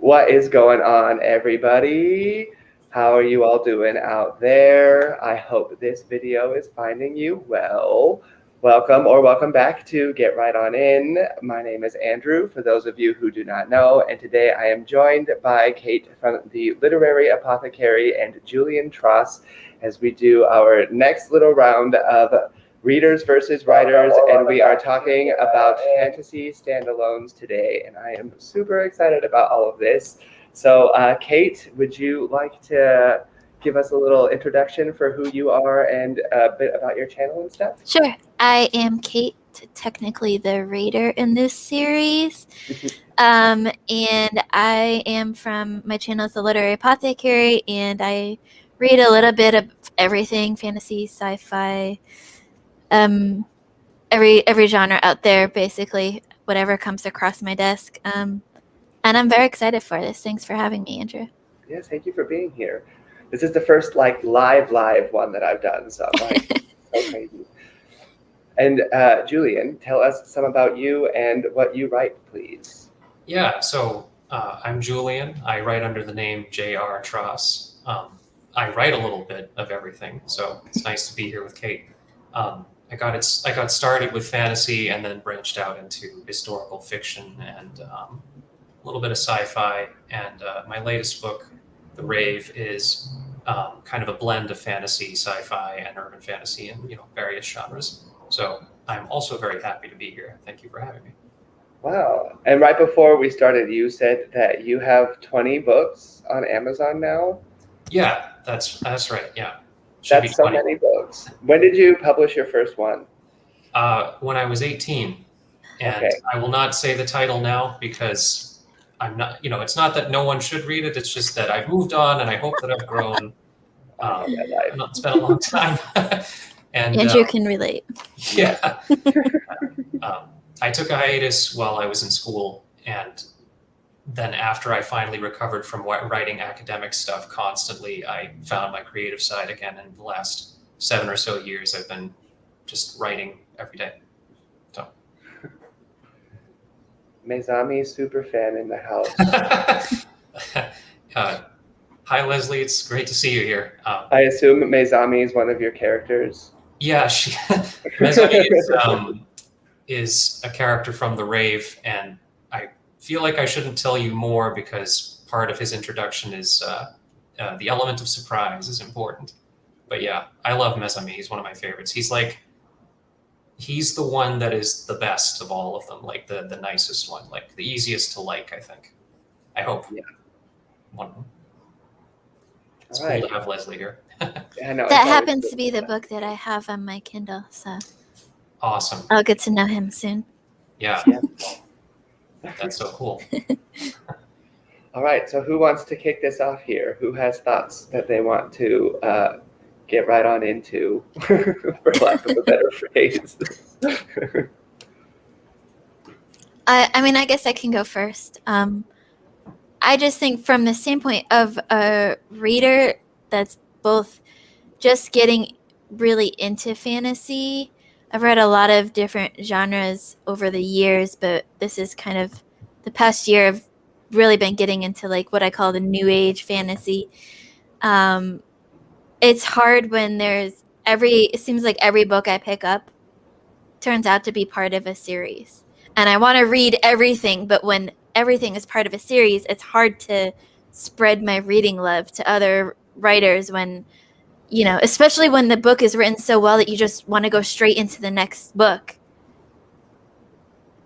What is going on, everybody? How are you all doing out there? I hope this video is finding you well. Welcome back to Get Right On In. My name is Andrew, for those of you who do not know, and today I am joined by Kate from the Literary Apothecary and Julian Tross as we do our next little round of readers versus writers, and we are talking about fantasy standalones today, and I am super excited about all of this. So Kate, would you like to give us a little introduction for who you are and a bit about your channel and stuff? Sure. I am Kate, technically the reader in this series. And I am from, my channel is The Literary Apothecary, and I read a little bit of everything, fantasy, sci-fi, every genre out there, basically, whatever comes across my desk. And I'm very excited for this. Thanks for having me, Andrew. Yes, thank you for being here. This is the first live one that I've done, so I'm so crazy. And Julian, tell us some about you and what you write, please. Yeah, so I'm Julian. I write under the name J.R. Tross. I write a little bit of everything, so it's nice to be here with Kate. I got started with fantasy and then branched out into historical fiction and a little bit of sci-fi. And my latest book, The Rave, is kind of a blend of fantasy, sci-fi, and urban fantasy, and various genres. So I'm also very happy to be here. Thank you for having me. Wow! And right before we started, you said that you have 20 books on Amazon now. Yeah, that's right. Yeah. That's so many books. When did you publish your first one? When I was 18. And okay. I will not say the title now because I'm not, it's not that no one should read it. It's just that I've moved on and I hope that I've grown. It's been a long time. And Andrew can relate. Yeah. I took a hiatus while I was in school, and then after I finally recovered from writing academic stuff constantly, I found my creative side again. And the last 7 or so years, I've been just writing every day. So. Mezami super fan in the house. Hi, Leslie. It's great to see you here. I assume Mezami is one of your characters. Yeah, Mezami is a character from The Rave, and I feel like I shouldn't tell you more because part of his introduction is the element of surprise is important. But yeah, I love Mezami. He's one of my favorites. He's the one that is the best of all of them, like the nicest one, like the easiest to like, I think. I hope. Yeah. One of them. It's cool to have Leslie here. Yeah, no, that happens to be the book that I have on my Kindle, so. Awesome. I'll get to know him soon. Yeah. That's so cool. All right, so who wants to kick this off here? Who has thoughts that they want to get right on into, for lack of a better phrase? I mean, I guess I can go first. I just think from the standpoint of a reader that's both just getting really into fantasy, I've read a lot of different genres over the years, but this is kind of the past year I've really been getting into like what I call the new age fantasy. It's hard when it seems like every book I pick up turns out to be part of a series. And I want to read everything, but when everything is part of a series, it's hard to spread my reading love to other writers when, especially when the book is written so well that you just want to go straight into the next book.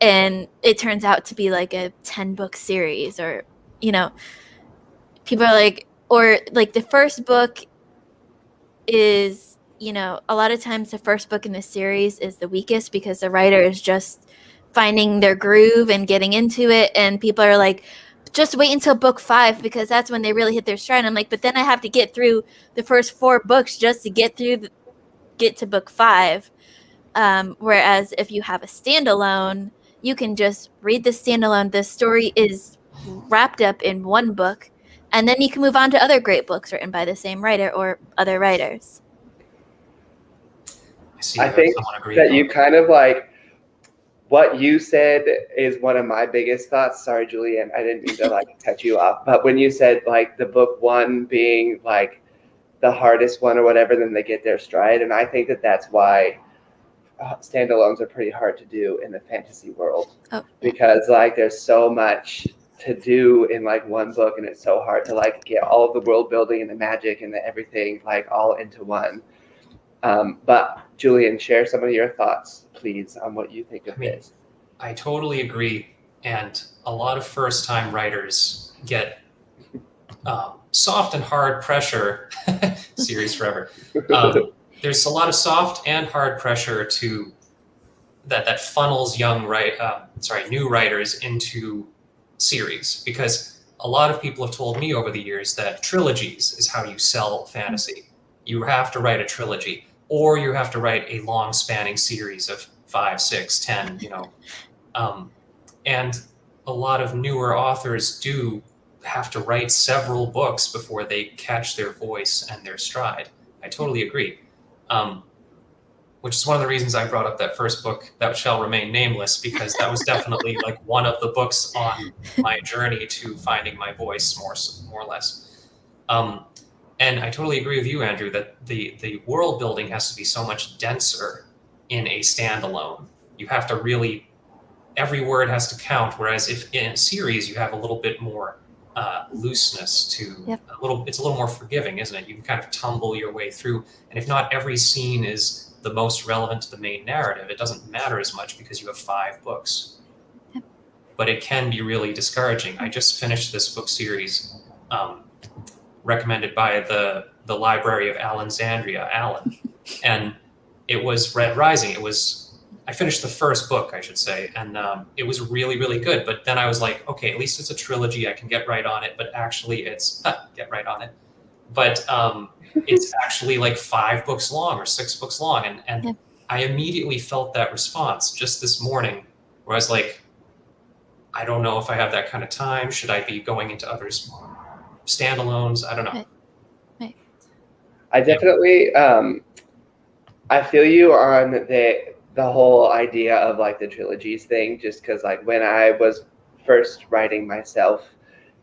And it turns out to be like a 10-book series, or, people are like, or like the first book is, a lot of times the first book in the series is the weakest because the writer is just finding their groove and getting into it. And people are like, just wait until book 5 because that's when they really hit their stride. I'm like, but then I have to get through the first 4 books just to get to book 5. Whereas if you have a standalone, you can just read the standalone. The story is wrapped up in one book, and then you can move on to other great books written by the same writer or other writers. I think that you kind of like what you said is one of my biggest thoughts. Sorry, Julian, I didn't mean to like cut you off. But when you said like the book one being like the hardest one or whatever, then they get their stride. And I think that that's why standalones are pretty hard to do in the fantasy world. Oh, because like there's so much to do in like one book, and it's so hard to like get all of the world building and the magic and the everything like all into one. But Julian, share some of your thoughts, please, on what you think of this. I totally agree. And a lot of first-time writers get soft and hard pressure, series forever. There's a lot of soft and hard pressure to that funnels new writers into series, because a lot of people have told me over the years that trilogies is how you sell fantasy. You have to write a trilogy, or you have to write a long spanning series of 5, 6, 10, and a lot of newer authors do have to write several books before they catch their voice and their stride. I totally agree. Which is one of the reasons I brought up that first book, That Shall Remain Nameless, because that was definitely like one of the books on my journey to finding my voice, more or less. And I totally agree with you, Andrew, that the world building has to be so much denser in a standalone. You have to really, every word has to count, whereas if in a series you have a little bit more looseness to, it's a little more forgiving, isn't it? You can kind of tumble your way through, and if not every scene is the most relevant to the main narrative, it doesn't matter as much because you have 5 books. Yep. But it can be really discouraging. I just finished this book series recommended by the Library of Alexandria, Alan, and it was Red Rising. I finished the first book, I should say, and it was really, really good. But then I was like, okay, at least it's a trilogy. I can get right on it. But actually, it's get right on it. But it's actually like 5 books long or 6 books long. And Yep. I immediately felt that response just this morning, where I was like, I don't know if I have that kind of time. Should I be going into other standalones? I don't know. Right. I definitely, I feel you on the whole idea of like the trilogies thing, just because like when I was first writing myself,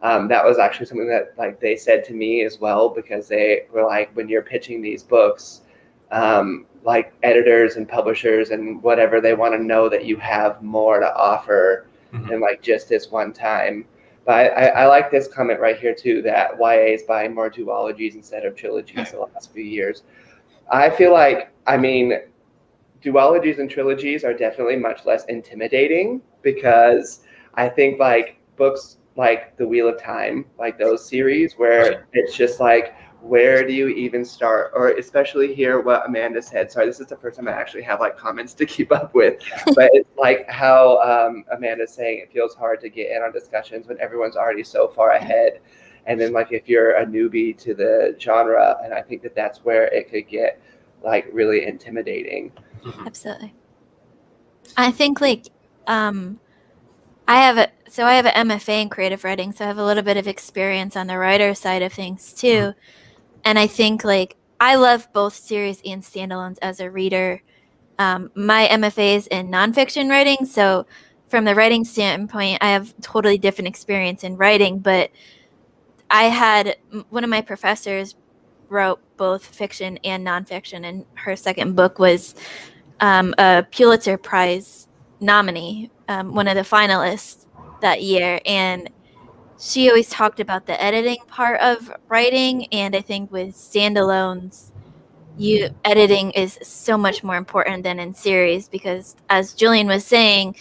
that was actually something that like they said to me as well, because they were like, when you're pitching these books, like editors and publishers and whatever, they want to know that you have more to offer than like just this one time. But I like this comment right here too, that YA is buying more duologies instead of trilogies the last few years. I feel like, duologies and trilogies are definitely much less intimidating, because I think like books like The Wheel of Time, like those series where it's just like, where do you even start? Or especially here, what Amanda said. Sorry, this is the first time I actually have like comments to keep up with. But it's like how Amanda's saying it feels hard to get in on discussions when everyone's already so far ahead. And then like if you're a newbie to the genre, and I think that that's where it could get like really intimidating. Absolutely. I think like I have an MFA in creative writing, so I have a little bit of experience on the writer side of things too. And I think like I love both series and standalones as a reader. My MFA is in nonfiction writing, so from the writing standpoint, I have totally different experience in writing. But I had one of my professors wrote both fiction and nonfiction, and her second book was a Pulitzer Prize nominee, one of the finalists that year. And she always talked about the editing part of writing. And I think with standalones, editing is so much more important than in series, because as Julian was saying,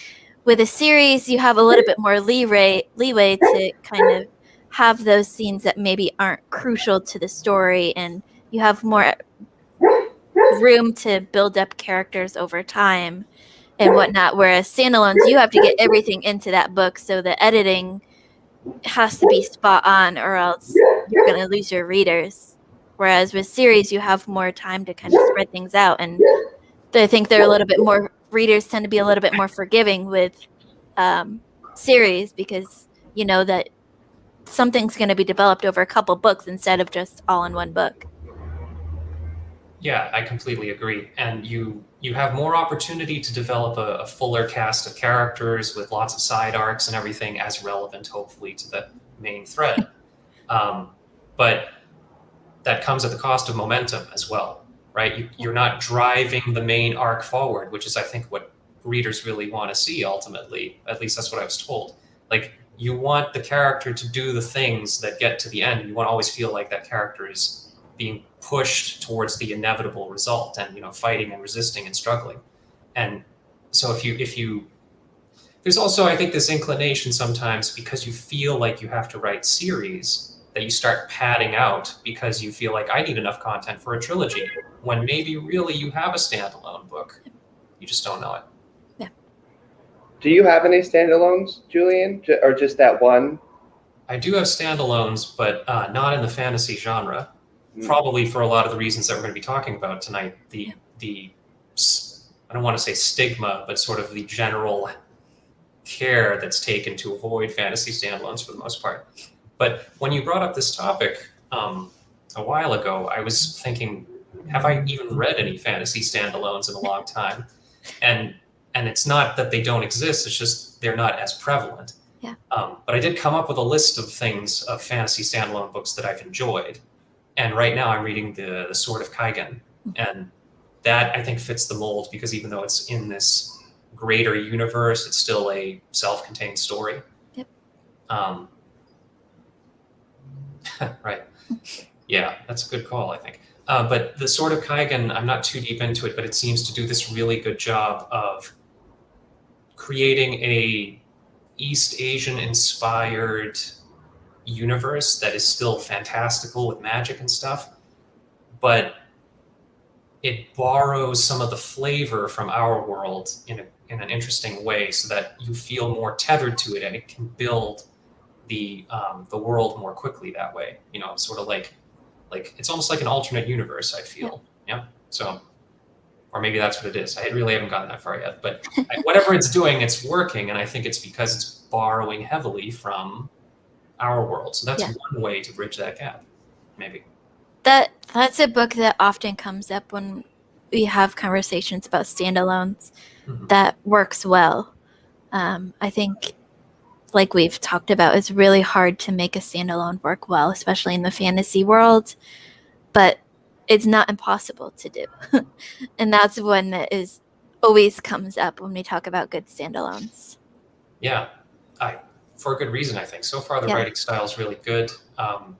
with a series, you have a little bit more leeway to kind of have those scenes that maybe aren't crucial to the story, and you have more room to build up characters over time and whatnot. Whereas standalones, you have to get everything into that book, so the editing has to be spot on, or else you're going to lose your readers. Whereas with series, you have more time to kind of spread things out, and I think they're a little bit more, readers tend to be a little bit more forgiving with series, because you know that something's going to be developed over a couple books instead of just all in one book. Yeah, I completely agree. And you you have more opportunity to develop a fuller cast of characters with lots of side arcs and everything as relevant, hopefully, to the main thread. But that comes at the cost of momentum as well, right? You're not driving the main arc forward, which is, I think, what readers really want to see ultimately. At least that's what I was told. Like, you want the character to do the things that get to the end. You want to always feel like that character is being pushed towards the inevitable result and, fighting and resisting and struggling. And so if you there's also, I think, this inclination sometimes, because you feel like you have to write series, that you start padding out because you feel like I need enough content for a trilogy, when maybe really you have a standalone book. You just don't know it. Do you have any standalones, Julian, or just that one? I do have standalones, but not in the fantasy genre. Probably for a lot of the reasons that we're going to be talking about tonight. The I don't want to say stigma, but sort of the general care that's taken to avoid fantasy standalones for the most part. But when you brought up this topic a while ago, I was thinking, have I even read any fantasy standalones in a long time? And it's not that they don't exist, it's just they're not as prevalent. Yeah. But I did come up with a list of things, of fantasy standalone books that I've enjoyed. And right now I'm reading the Sword of Kaigen. And that, I think, fits the mold, because even though it's in this greater universe, it's still a self-contained story. Yep. Right. Yeah, that's a good call, I think. But the Sword of Kaigen, I'm not too deep into it, but it seems to do this really good job of creating a East Asian inspired universe that is still fantastical with magic and stuff, but it borrows some of the flavor from our world in an interesting way, so that you feel more tethered to it, and it can build the world more quickly that way. Sort of like it's almost like an alternate universe, I feel. Yeah. So, or maybe that's what it is. I really haven't gotten that far yet, but whatever it's doing, it's working, and I think it's because it's borrowing heavily from our world. So that's one way to bridge that gap, maybe. That's a book that often comes up when we have conversations about standalones. Mm-hmm. That works well. I think, like we've talked about, it's really hard to make a standalone work well, especially in the fantasy world, but it's not impossible to do. And that's one that always comes up when we talk about good standalones. Yeah, for a good reason, I think. So far, the writing style is really good,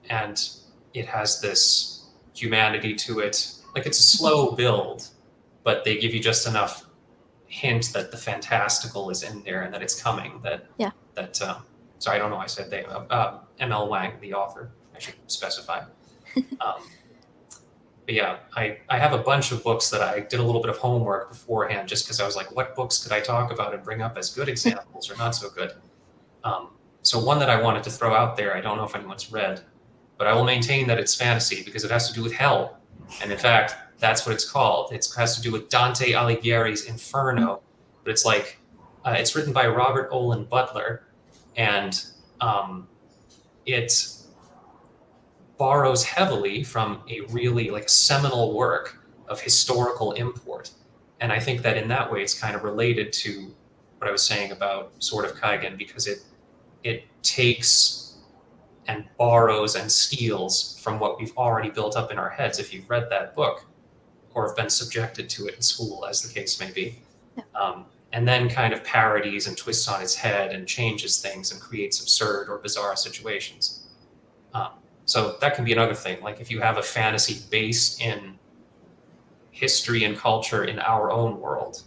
and it has this humanity to it. Like, it's a slow build, but they give you just enough hint that the fantastical is in there and that it's coming. Sorry, I don't know why I said they. M.L. Wang, the author, I should specify. But yeah, I have a bunch of books that I did a little bit of homework beforehand, just because I was like, what books could I talk about and bring up as good examples or not so good? So one that I wanted to throw out there, I don't know if anyone's read, but I will maintain that it's fantasy because it has to do with hell. And in fact, that's what it's called. It has to do with Dante Alighieri's Inferno. But it's like, it's written by Robert Olin Butler, and it borrows heavily from a really like seminal work of historical import. And I think that in that way, it's kind of related to what I was saying about Sword of Kaigen, because it takes and borrows and steals from what we've already built up in our heads if you've read that book or have been subjected to it in school, as the case may be. And then kind of parodies and twists on its head and changes things and creates absurd or bizarre situations. So that can be another thing. Like, if you have a fantasy based in history and culture in our own world,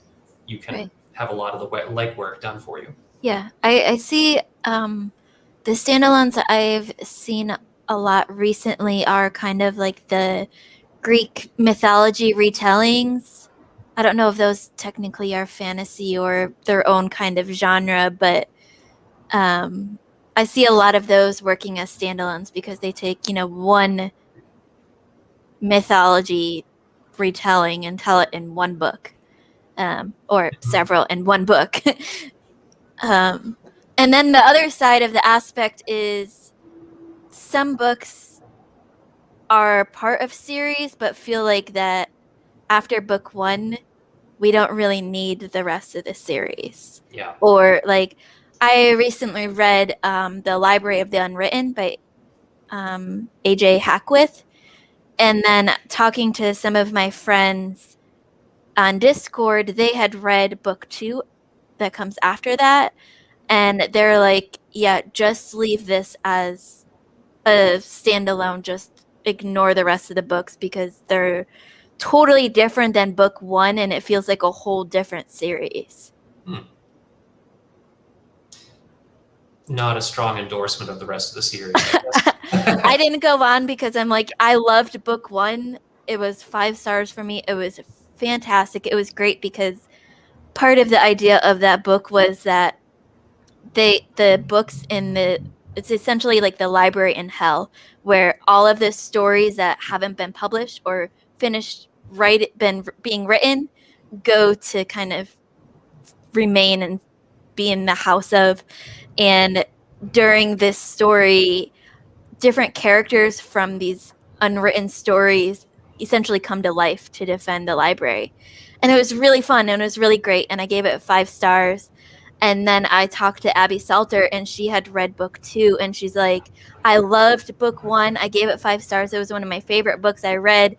you can have a lot of the legwork done for you. Yeah, I see the standalones that I've seen a lot recently are kind of like the Greek mythology retellings. I don't know if those technically are fantasy or their own kind of genre, but I see a lot of those working as standalones because they take, one mythology retelling and tell it in one book, or several in one book. And then the other side of the aspect is some books are part of series, but feel like that after book one, we don't really need the rest of the series. Yeah. Or like, I recently read The Library of the Unwritten by AJ Hackwith. And then talking to some of my friends on Discord, they had read book 2 that comes after that. And they're like, yeah, just leave this as a standalone. Just ignore the rest of the books because they're totally different than book 1 and it feels like a whole different series. Not a strong endorsement of the rest of the series, I guess. I didn't go on because I'm like, I loved book 1. It was 5 stars for me. It was fantastic. It was great because part of the idea of that book was that the books in it's essentially like the library in hell, where all of the stories that haven't been published or finished being written go to kind of remain and be in the house of. And during this story, different characters from these unwritten stories essentially come to life to defend the library. And it was really fun and it was really great. And I gave it 5 stars. And then I talked to Abby Salter and she had read book 2 and she's like, I loved book 1. I gave it 5 stars. It was one of my favorite books I read.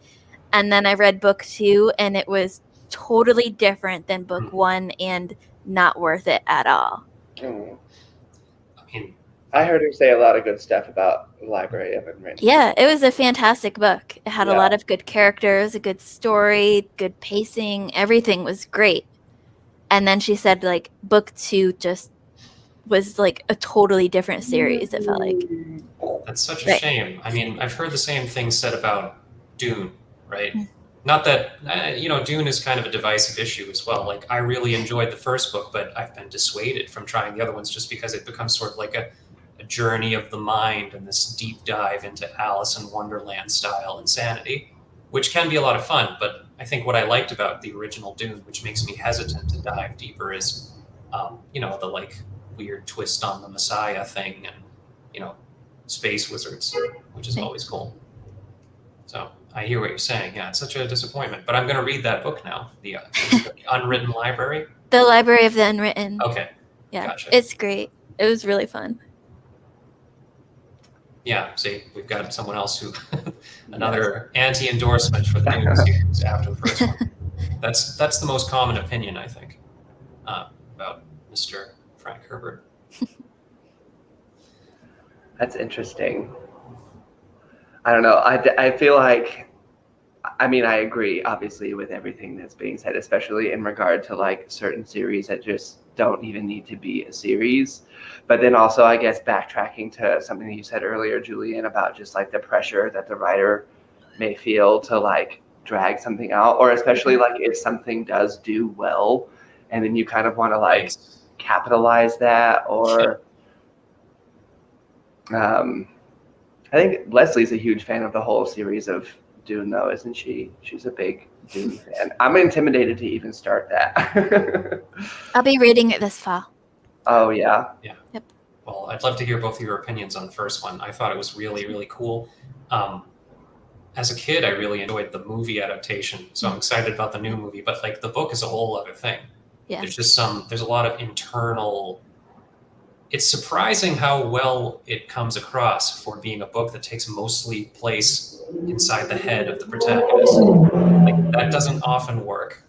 And then I read book 2 and it was totally different than book 1 and not worth it at all. Mm. I mean, I heard her say a lot of good stuff about the Library of Unwritten. Yeah, it was a fantastic book. It had a lot of good characters, a good story, good pacing. Everything was great. And then she said, like, book 2 just was like a totally different series, it felt like. That's such a shame. I mean, I've heard the same thing said about Dune, right? Not that, Dune is kind of a divisive issue as well. Like, I really enjoyed the first book, but I've been dissuaded from trying the other ones just because it becomes sort of like a journey of the mind and this deep dive into Alice in Wonderland style insanity, which can be a lot of fun. But I think what I liked about the original Dune, which makes me hesitant to dive deeper, is, the like weird twist on the Messiah thing and, space wizards, which is always cool. So I hear what you're saying. Yeah, it's such a disappointment. But I'm going to read that book now, the Unwritten Library. The Library of the Unwritten. Okay. Yeah, Gotcha. It's great. It was really fun. Yeah, see, we've got someone else who, another anti-endorsement for the Dune series after the first one. That's the most common opinion, I think, about Mr. Frank Herbert. That's interesting. I don't know. I feel like, I mean, I agree, obviously, with everything that's being said, especially in regard to like certain series that just don't even need to be a series. But then also, I guess, backtracking to something that you said earlier, Julian, about just like the pressure that the writer may feel to like drag something out, or especially like if something does do well, and then you kind of want to like capitalize that, or I think Leslie's a huge fan of the whole series of Dune, though, isn't she? She's a big Dune fan. I'm intimidated to even start that. I'll be reading it this fall. Oh, yeah? Yeah. Yep. Well, I'd love to hear both of your opinions on the first one. I thought it was really, really cool. As a kid, I really enjoyed the movie adaptation, so I'm excited about the new movie. But like the book is a whole other thing. Yeah. There's a lot of internal. It's surprising how well it comes across for being a book that takes mostly place inside the head of the protagonist. Like that doesn't often work.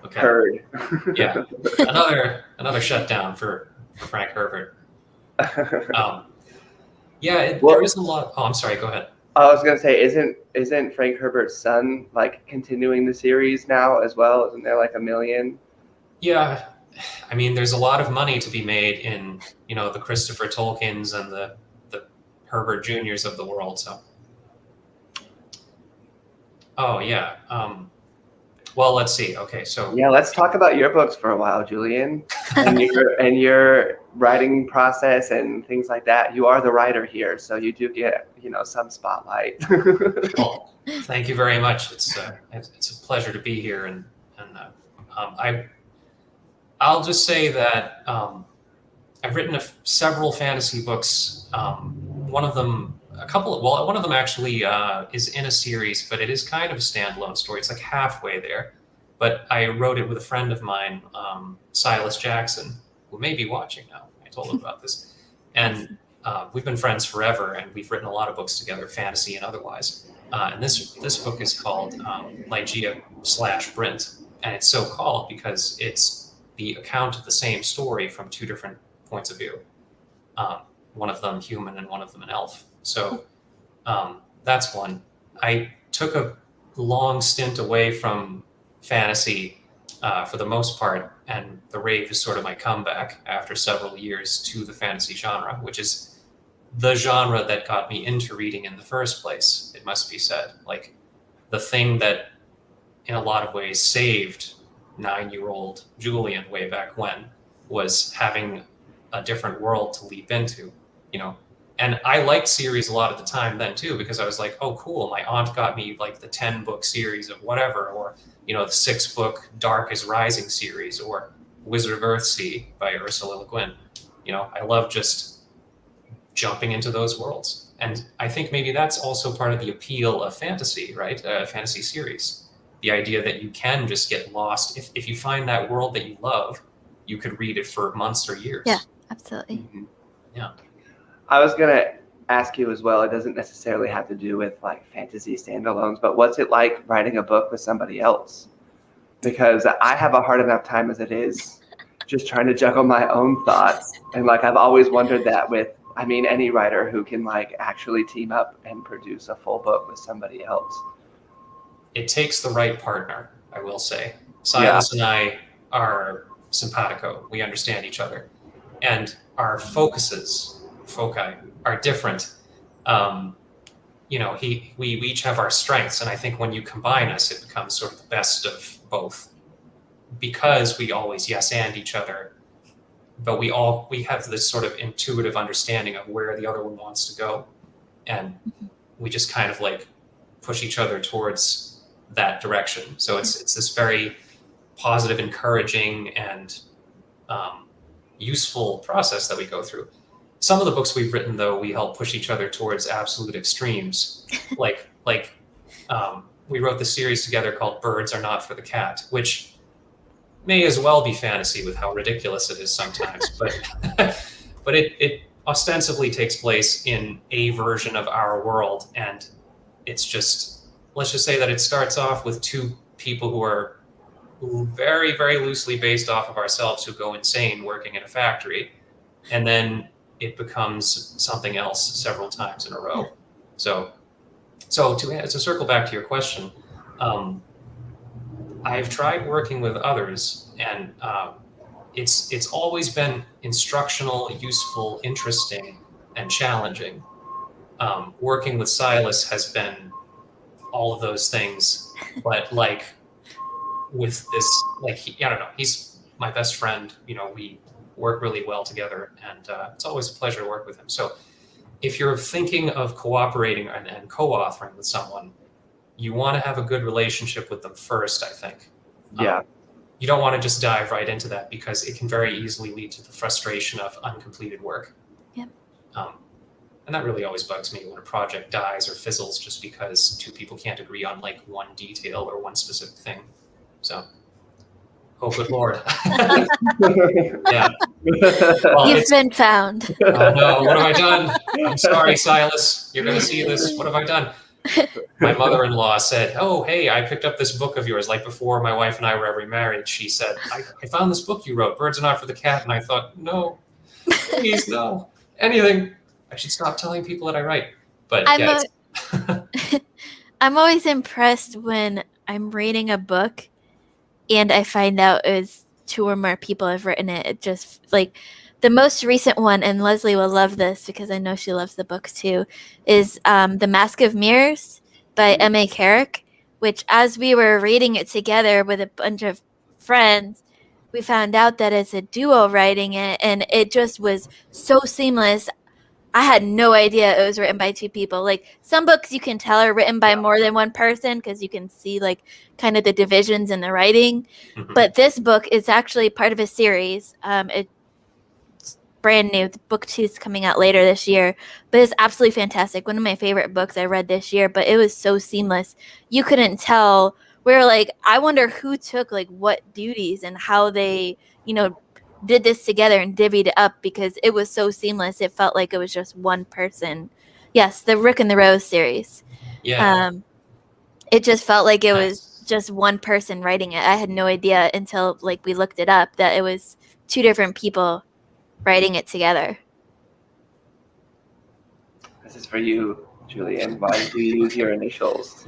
Okay. Heard. Yeah. Another shutdown for Frank Herbert. There is a lot. Oh, I'm sorry. Go ahead. I was gonna say, isn't Frank Herbert's son like continuing the series now as well? Isn't there like $1 million? Yeah, I mean, there's a lot of money to be made in the Christopher Tolkiens and the Herbert Juniors of the world. So, oh yeah. Well, let's see. Okay, so yeah, let's talk about your books for a while, Julian, and your writing process and things like that. You are the writer here, so you do get some spotlight. Well, thank you very much. It's a pleasure to be here, and I'll just say that I've written several fantasy books one of them actually is in a series, but it is kind of a standalone story. It's like halfway there. But I wrote it with a friend of mine, Silas Jackson, who may be watching now. I told him about this. And we've been friends forever, and we've written a lot of books together, fantasy and otherwise. And this book is called Lygia/Brint, and it's so called because it's the account of the same story from two different points of view. One of them human and one of them an elf. So that's one. I took a long stint away from fantasy for the most part, and The Rave is sort of my comeback after several years to the fantasy genre, which is the genre that got me into reading in the first place, it must be said. Like, the thing that in a lot of ways saved 9-year-old Julian way back when was having a different world to leap into, you know. And I liked series a lot at the time then too, because I was like, oh cool, my aunt got me like the 10-book series of whatever, or the 6-book Dark is Rising series, or Wizard of Earthsea by Ursula Le Guin. I love just jumping into those worlds. And I think maybe that's also part of the appeal of fantasy, right? Fantasy series. The idea that you can just get lost. If you find that world that you love, you could read it for months or years. Yeah, absolutely. Mm-hmm. Yeah. I was going to ask you as well, it doesn't necessarily have to do with like fantasy standalones, but what's it like writing a book with somebody else? Because I have a hard enough time as it is just trying to juggle my own thoughts. And like, I've always wondered that with, any writer who can like actually team up and produce a full book with somebody else. It takes the right partner, I will say. Silas and I are simpatico. We understand each other. And our foci are different. We each have our strengths. And I think when you combine us, it becomes sort of the best of both. Because we always yes and each other, but we have this sort of intuitive understanding of where the other one wants to go, and we just kind of like push each other towards that direction. So it's this very positive, encouraging, and useful process that we go through. Some of the books we've written, though, we help push each other towards absolute extremes. like we wrote the series together called Birds Are Not for the Cat, which may as well be fantasy with how ridiculous it is sometimes, but it ostensibly takes place in a version of our world, and it's just, let's just say that it starts off with two people who are very, very loosely based off of ourselves who go insane working in a factory, and then it becomes something else several times in a row. So to circle back to your question, I've tried working with others, and it's always been instructional, useful, interesting, and challenging. Working with Silas has been all of those things, but like with this, I don't know, he's my best friend. We work really well together, and it's always a pleasure to work with him. So if you're thinking of cooperating and co-authoring with someone, you want to have a good relationship with them first, I think. Yeah. You don't want to just dive right into that, because it can very easily lead to the frustration of uncompleted work. Yep. And that really always bugs me when a project dies or fizzles just because two people can't agree on like one detail or one specific thing. So, oh, good Lord. Yeah. Well, You've been found. Oh no, what have I done? I'm sorry, Silas. You're going to see this. What have I done? My mother-in-law said, oh, hey, I picked up this book of yours. Like before my wife and I were ever married, she said, I found this book you wrote, Birds Are Not for the Cat. And I thought, no, please, no, anything. I should stop telling people that I write. But I'm always impressed when I'm reading a book and I find out it was 2 or more people have written it. It just like the most recent one, and Leslie will love this because I know she loves the book too, is The Mask of Mirrors by M.A. Carrick, which as we were reading it together with a bunch of friends, we found out that it's a duo writing it, and it just was so seamless. I had no idea it was written by 2 people. Like some books you can tell are written by more than one person because you can see like kind of the divisions in the writing. Mm-hmm. But this book is actually part of a series. brand new. The book 2 is coming out later this year, but it's absolutely fantastic. One of my favorite books I read this year, but it was so seamless. You couldn't tell. We were like, I wonder who took like what duties and how they, did this together and divvied it up, because it was so seamless. It felt like it was just one person. Yes, the Rick and the Rose series. Yeah. It just felt like it was Nice. just one person writing it. I had no idea until like we looked it up that it was 2 different people writing it together. This is for you, Julian. Why do you use your initials?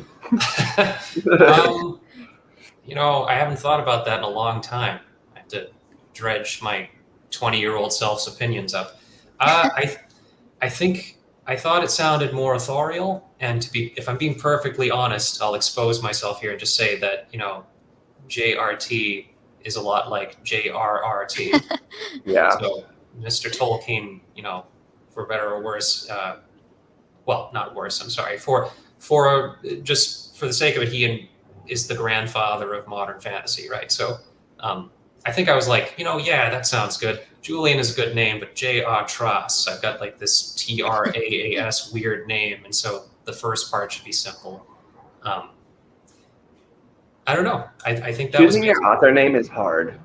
I haven't thought about that in a long time. I have to dredge my 20-year-old self's opinions up. I think I thought it sounded more authorial, and if I'm being perfectly honest, I'll expose myself here and just say that JRT is a lot like JRRT. Yeah. So Mr. Tolkien, for better or worse, well, not worse, I'm sorry, for just for the sake of it, he is the grandfather of modern fantasy, right? So I think I was like, yeah, that sounds good. Julian is a good name, but J.R. Traas, I've got like this TRAAS weird name, and so the first part should be simple. I don't know. I think that Choosing was your author name is hard.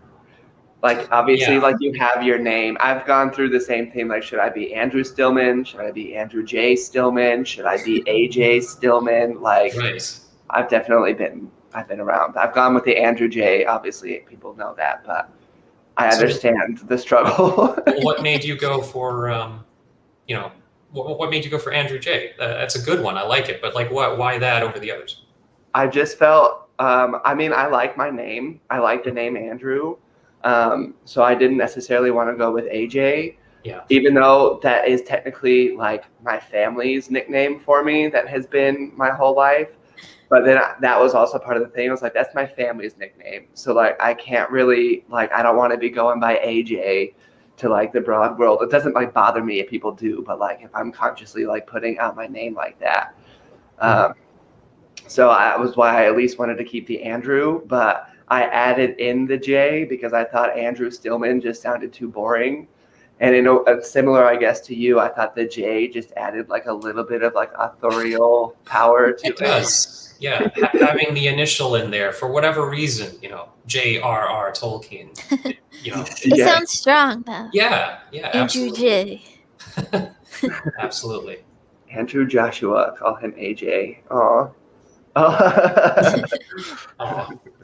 Like, obviously, Yeah. like you have your name. I've gone through the same thing. Like, should I be Andrew Stillman? Should I be Andrew J. Stillman? Should I be AJ Stillman? Like, right. I've been around. I've gone with the Andrew J. Obviously, people know that, but I understand the struggle. What made you go for, what made you go for Andrew J? That's a good one. I like it, but like, why that over the others? I just felt, I like my name. I like the name Andrew. So I didn't necessarily want to go with AJ. Yeah. Even though that is technically like my family's nickname for me, that has been my whole life. But then that was also part of the thing. I was like, that's my family's nickname. So like, I can't really, like, I don't want to be going by AJ to like the broad world. It doesn't like bother me if people do, but like if I'm consciously like putting out my name like that. So that was why I at least wanted to keep the Andrew, but I added in the J because I thought Andrew Stillman just sounded too boring. And similar, I guess, to you, I thought the J just added like a little bit of like authorial power to it. It does. Yeah, having the initial in there for whatever reason, J.R.R. Tolkien. It sounds strong, though. Yeah, Andrew absolutely. J. Absolutely. Andrew Joshua, call him AJ. Aw.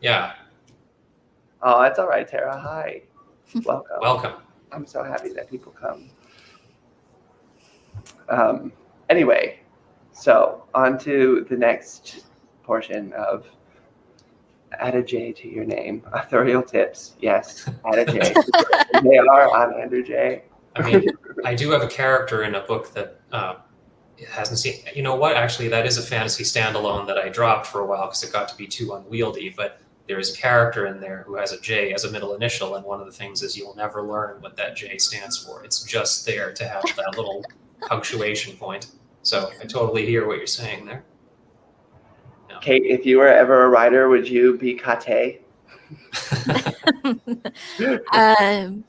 Yeah. Oh, it's all right, Tara. Hi. Welcome. Welcome. I'm so happy that people come. Anyway, so on to the next portion of add a J to your name. Authorial tips. Yes, add a J. They are on Andrew J. I mean, I do have a character in a book that hasn't seen. You know what? Actually, that is a fantasy standalone that I dropped for a while because it got to be too unwieldy. But there is a character in there who has a J as a middle initial, and one of the things is you'll never learn what that J stands for. It's just there to have that little punctuation point. So I totally hear what you're saying there. Yeah. Kate, if you were ever a writer, would you be Kate?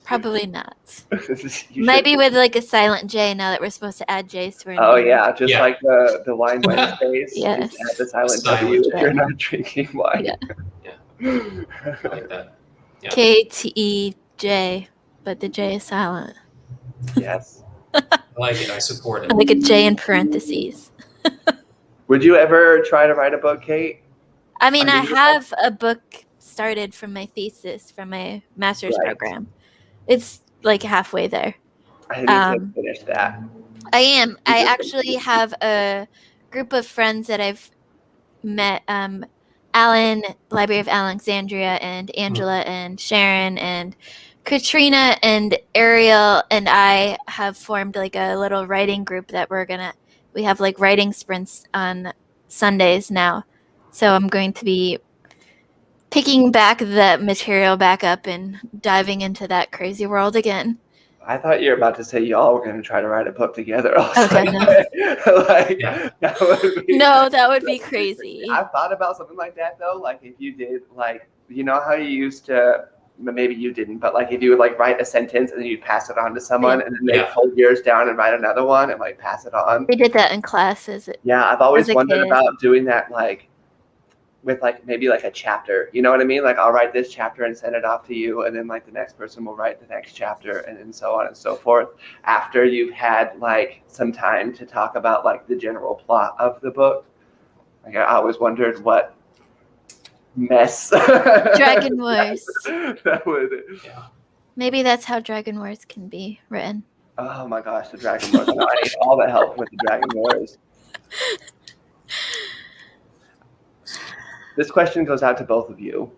Probably not. Might be with like a silent J now that we're supposed to add J's to our Oh name. yeah, just like the wine Wednesdays. Yes. Just add the silent Silent W J. if you're not drinking wine. Yeah. I like that. Yeah. KTEJ, but the J is silent. Yes. I like it. I support it. Like a J in parentheses. Would you ever try to write a book, Kate? I mean, I have a book started from my thesis from my master's program. It's like halfway there. I need to finish that. I am. I actually have a group of friends that I've met. Alan, Library of Alexandria, and Angela, and Sharon, and Katrina, and Ariel, and I have formed like a little writing group that we have like writing sprints on Sundays now. So I'm going to be picking back the material back up and diving into that crazy world again. I thought you were about to say y'all were going to try to write a book together. Okay, no. That would be crazy. I've thought about something like that though. Like if you did, like, you know how you used to maybe you didn't, but like if you would like write a sentence and then you'd pass it on to someone and then they'd fold yours down and write another one and like pass it on. We did that in class Yeah, I've always as a wondered kid. about doing that, like with like maybe like a chapter, you know what I mean? Like I'll write this chapter and send it off to you, and then like the next person will write the next chapter, and then so on and so forth, after you've had like some time to talk about like the general plot of the book. Like I always wondered what mess Dragon Wars. that would. Yeah. Maybe that's how Dragon Wars can be written. Oh my gosh, the Dragon Wars. No, I need all the help with the Dragon Wars. This question goes out to both of you.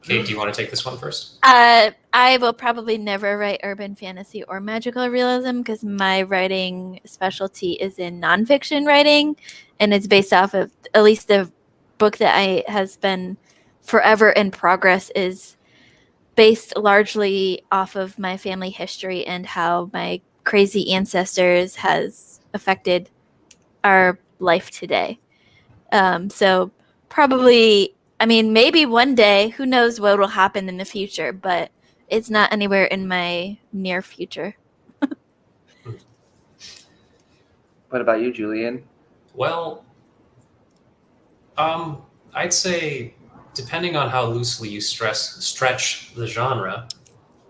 Kate, do you want to take this one first? I will probably never write urban fantasy or magical realism because my writing specialty is in nonfiction writing, and it's based off of, at least the book that has been forever in progress is based largely off of my family history and how my crazy ancestors has affected our life today. So probably, I mean, maybe one day, who knows what will happen in the future, but it's not anywhere in my near future. What about you, Julian? Well, I'd say depending on how loosely you stretch the genre,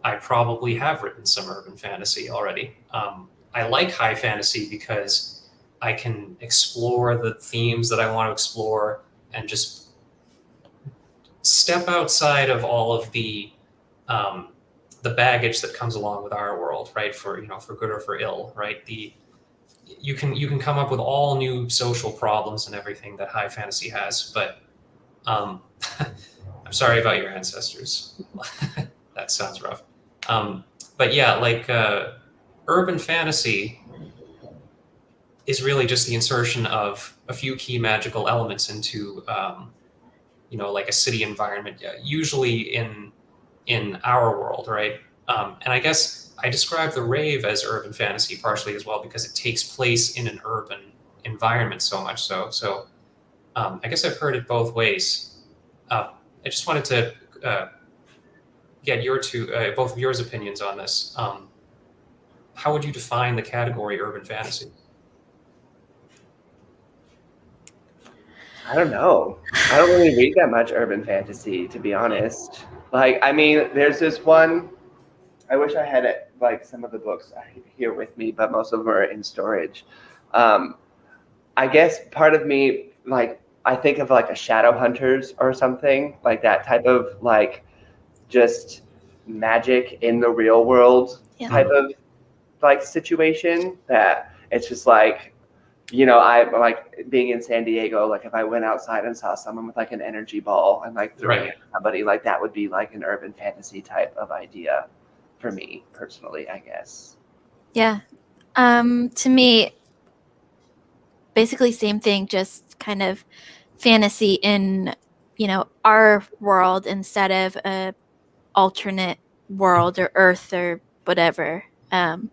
I probably have written some urban fantasy already. I like high fantasy because I can explore the themes that I want to explore and just step outside of all of the baggage that comes along with our world, right? For good or for ill, right? You can come up with all new social problems and everything that high fantasy has, but I'm sorry about your ancestors. That sounds rough. But yeah, like urban fantasy is really just the insertion of a few key magical elements into, like a city environment, usually in our world, right? And I guess I describe the rave as urban fantasy partially as well because it takes place in an urban environment so much so. So I guess I've heard it both ways. I just wanted to get both of yours opinions on this. How would you define the category urban fantasy? I don't know. I don't really read that much urban fantasy, to be honest. Like, I mean, there's this one. I wish I had it, like some of the books here with me, but most of them are in storage. I guess part of me, like, I think of like a Shadowhunters or something like that type of like just magic in the real world type of like situation that it's just like, I like being in San Diego, like if I went outside and saw someone with like an energy ball and like throwing it at somebody, like that would be like an urban fantasy type of idea for me personally, I guess. Yeah. To me, basically same thing, just kind of fantasy in, our world instead of a alternate world or Earth or whatever. But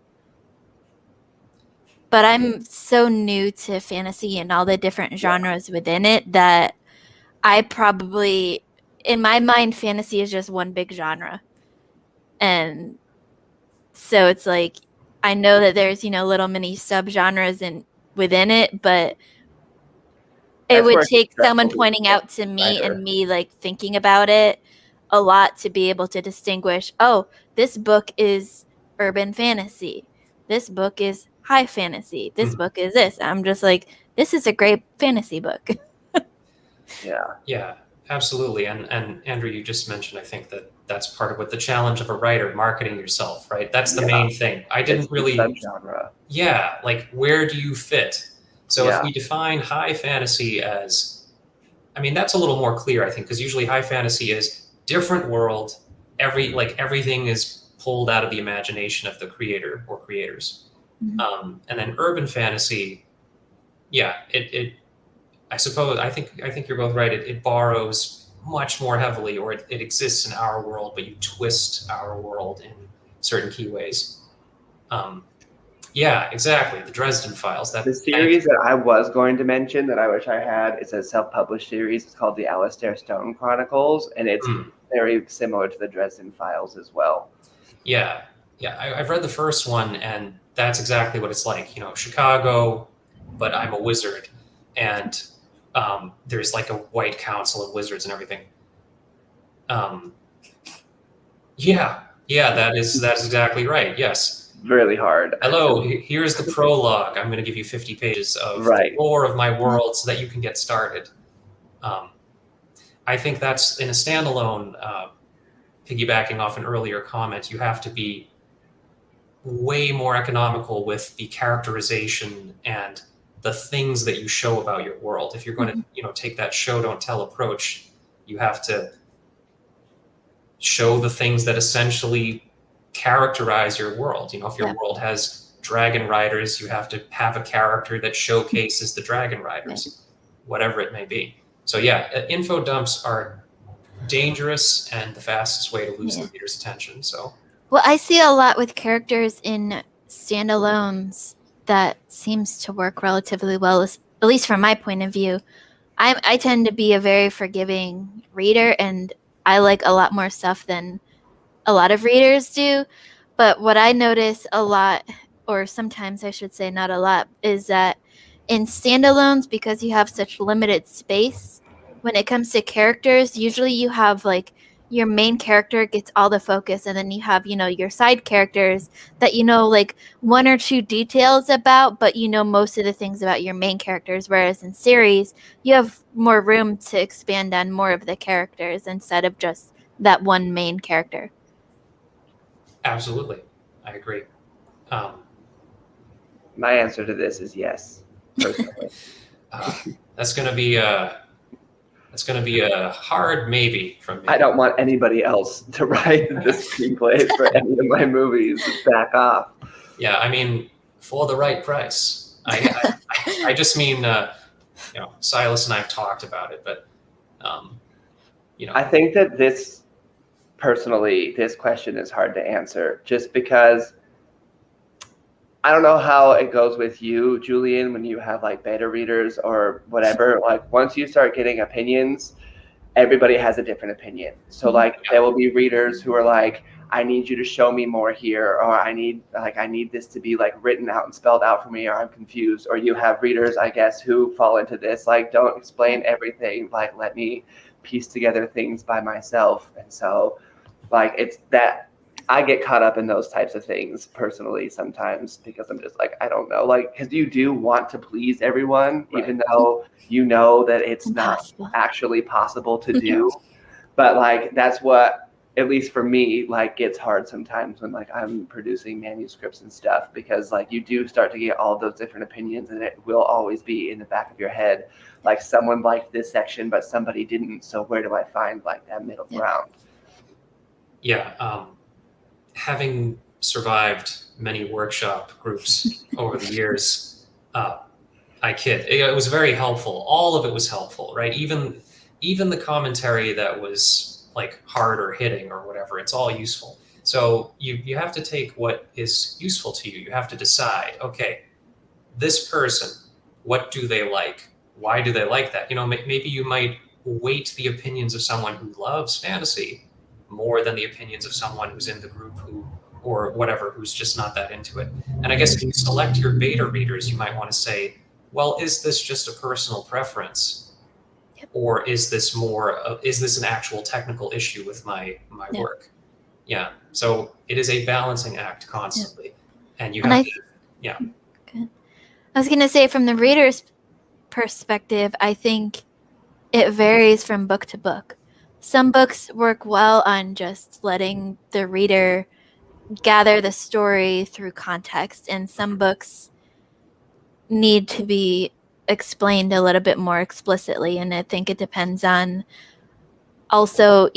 I'm so new to fantasy and all the different genres within it that I probably, in my mind, fantasy is just one big genre. And so it's like, I know that there's, little mini subgenres within it, but it would take someone pointing out to me and me like thinking about it a lot to be able to distinguish, oh, this book is urban fantasy. This book is high fantasy. This book is this. I'm just like, this is a great fantasy book. Yeah, absolutely. And Andrew, you just mentioned, I think that's part of what the challenge of a writer, marketing yourself, right? That's the main thing. I didn't really, subgenre. Yeah, like where do you fit? So if we define high fantasy as, I mean, that's a little more clear, I think, because usually high fantasy is different world. Everything is pulled out of the imagination of the creator or creators. And then urban fantasy, I suppose I think you're both right. It borrows much more heavily, or it exists in our world, but you twist our world in certain key ways. Yeah, exactly. The Dresden Files. The series that I was going to mention that I wish I had is a self-published series. It's called the Alastair Stone Chronicles, and it's very similar to the Dresden Files as well. Yeah, I've read the first one, and that's exactly what it's like. Chicago, but I'm a wizard, and there's like a white council of wizards and everything. Um, yeah, that is exactly right. Yes. Really hard. Hello, here's the prologue. I'm going to give you 50 pages of Right. the lore of my world so that you can get started. I think that's in a standalone. Piggybacking off an earlier comment, you have to be way more economical with the characterization and the things that you show about your world. If you're going to, take that show don't tell approach, you have to show the things that essentially characterize your world. If your world has dragon riders, you have to have a character that showcases the dragon riders, whatever it may be. So yeah, info dumps are dangerous and the fastest way to lose the reader's attention. So, well, I see a lot with characters in standalones that seems to work relatively well, at least from my point of view. I tend to be a very forgiving reader, and I like a lot more stuff than a lot of readers do. But what I notice a lot, or sometimes I should say not a lot, is that in standalones, because you have such limited space, when it comes to characters, usually you have like your main character gets all the focus, and then you have, your side characters that like one or two details about, but most of the things about your main characters. Whereas in series, you have more room to expand on more of the characters instead of just that one main character. Absolutely, I agree. My answer to this is yes, personally. That's going to be a hard maybe from me. I don't want anybody else to write the screenplays for any of my movies. Back off. Yeah, I mean, for the right price. I just mean, Silas and I have talked about it, but I think that this question is hard to answer, just because I don't know how it goes with you, Julian, when you have like beta readers or whatever. Like once you start getting opinions, everybody has a different opinion. So like there will be readers who are like, I need you to show me more here, or I need this to be like written out and spelled out for me, or I'm confused. Or you have readers, I guess, who fall into this, like, don't explain everything, like let me piece together things by myself. And so like it's that I get caught up in those types of things personally sometimes, because I'm just like, I don't know, like, because you do want to please everyone, even though you know that it's impossible. Not actually possible to do. But like, that's what, at least for me, like gets hard sometimes when like I'm producing manuscripts and stuff, because like you do start to get all those different opinions, and it will always be in the back of your head. Like someone liked this section, but somebody didn't. So where do I find like that middle ground? Yeah. Having survived many workshop groups over the years, I kid. It was very helpful. All of it was helpful, right? Even the commentary that was like hard or hitting or whatever, it's all useful. So you have to take what is useful to you. You have to decide, okay, this person, what do they like? Why do they like that? Maybe you might weight the opinions of someone who loves fantasy more than the opinions of someone who's in the group or whatever, who's just not that into it. And I guess if you select your beta readers, you might want to say, well, is this just a personal preference? Or is this an actual technical issue with my work? Yeah. So it is a balancing act constantly. And you have to. Good. I was going to say, from the reader's perspective, I think it varies from book to book. Some books work well on just letting the reader gather the story through context, and some books need to be explained a little bit more explicitly. And I think it depends on also,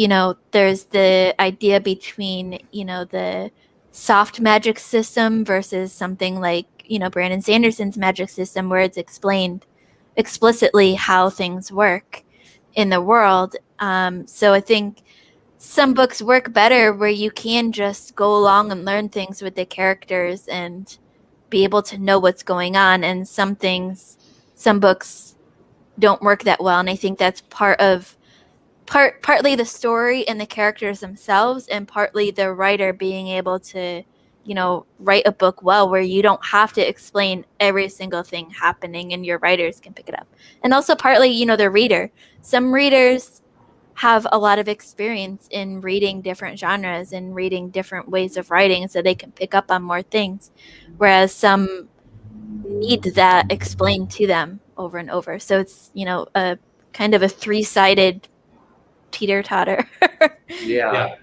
there's the idea between, the soft magic system versus something like, Brandon Sanderson's magic system, where it's explained explicitly how things work in the world. So I think some books work better where you can just go along and learn things with the characters and be able to know what's going on. And some books don't work that well. And I think that's part of partly the story and the characters themselves, and partly the writer being able to, you know, write a book well where you don't have to explain every single thing happening and your writers can pick it up. And also partly, you know, the reader. Some readers have a lot of experience in reading different genres and reading different ways of writing, so they can pick up on more things, whereas some need that explained to them over and over. So it's, you know, a kind of a three-sided teeter-totter. Yeah.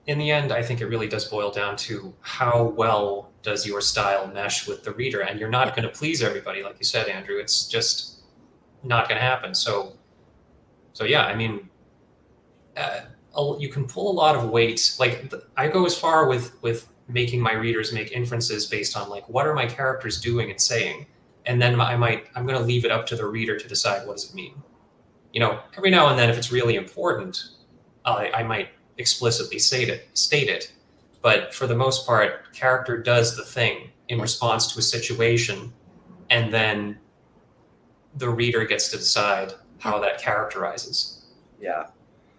In the end, I think it really does boil down to how well does your style mesh with the reader, and you're not going to please everybody, like you said, Andrew. It's just not going to happen. So yeah, I mean, you can pull a lot of weight. Like I go as far with making my readers make inferences based on like what are my characters doing and saying, and then I'm going to leave it up to the reader to decide what does it mean. You know, every now and then, if it's really important, I might explicitly state it. But for the most part, character does the thing in response to a situation, and then the reader gets to decide how that characterizes. Yeah.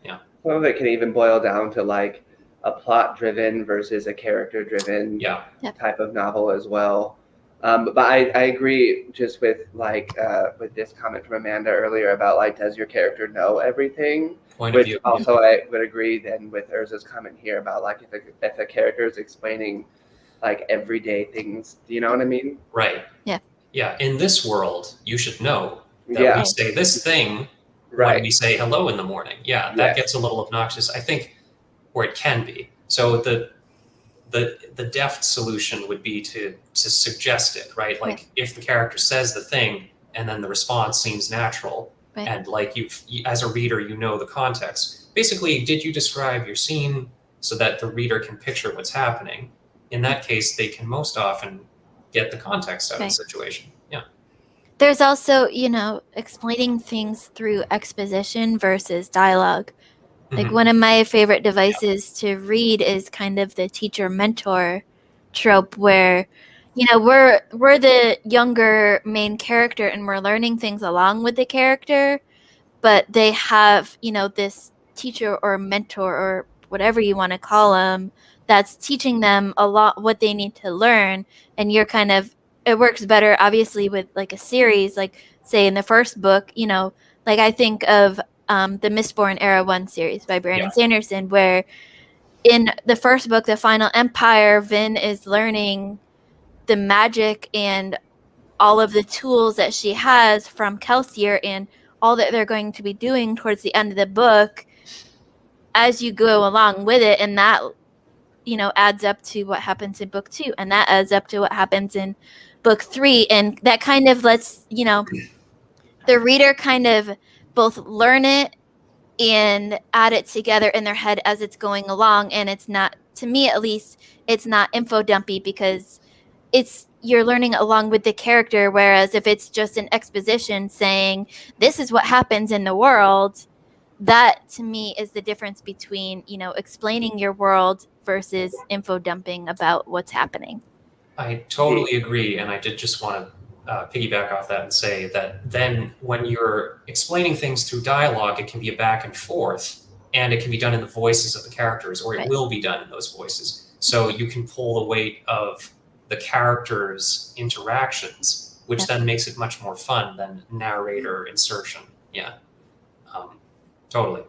Yeah. Some of it can even boil down to like a plot-driven versus a character-driven type of novel as well. But I agree just with like with this comment from Amanda earlier about like, does your character know everything? Point of view. Also I would agree then with Urza's comment here about like if a character is explaining like everyday things, do you know what I mean? Right. Yeah. Yeah. In this world, you should know that we say this thing when we say hello in the morning. Yeah, that gets a little obnoxious, I think, or it can be. So the deft solution would be to suggest it, right? Like if the character says the thing and then the response seems natural, and like you as a reader, you know the context. Basically, did you describe your scene so that the reader can picture what's happening? In that case, they can most often get the context out of the situation. Yeah. There's also, you know, explaining things through exposition versus dialogue. Like one of my favorite devices to read is kind of the teacher mentor trope where, you know, we're the younger main character and we're learning things along with the character, but they have, you know, this teacher or mentor or whatever you want to call them that's teaching them a lot what they need to learn, and you're kind of, it works better obviously with like a series, like say in the first book, you know, like I think of the Mistborn Era 1 series by Brandon Sanderson, where in the first book, The Final Empire, Vin is learning the magic and all of the tools that she has from Kelsier and all that they're going to be doing towards the end of the book as you go along with it. And that, you know, adds up to what happens in book 2. And that adds up to what happens in book 3. And that kind of lets, you know, the reader kind of both learn it and add it together in their head as it's going along. And it's not, to me at least, it's not info dumpy because you're learning along with the character, whereas if it's just an exposition saying this is what happens in the world, that to me is the difference between, you know, explaining your world versus info dumping about what's happening. I totally agree, and I did just want to piggyback off that and say that then when you're explaining things through dialogue, it can be a back and forth, and it can be done in the voices of the characters, or it will be done in those voices. So you can pull the weight of the characters' interactions, which then makes it much more fun than narrator insertion. Yeah, totally.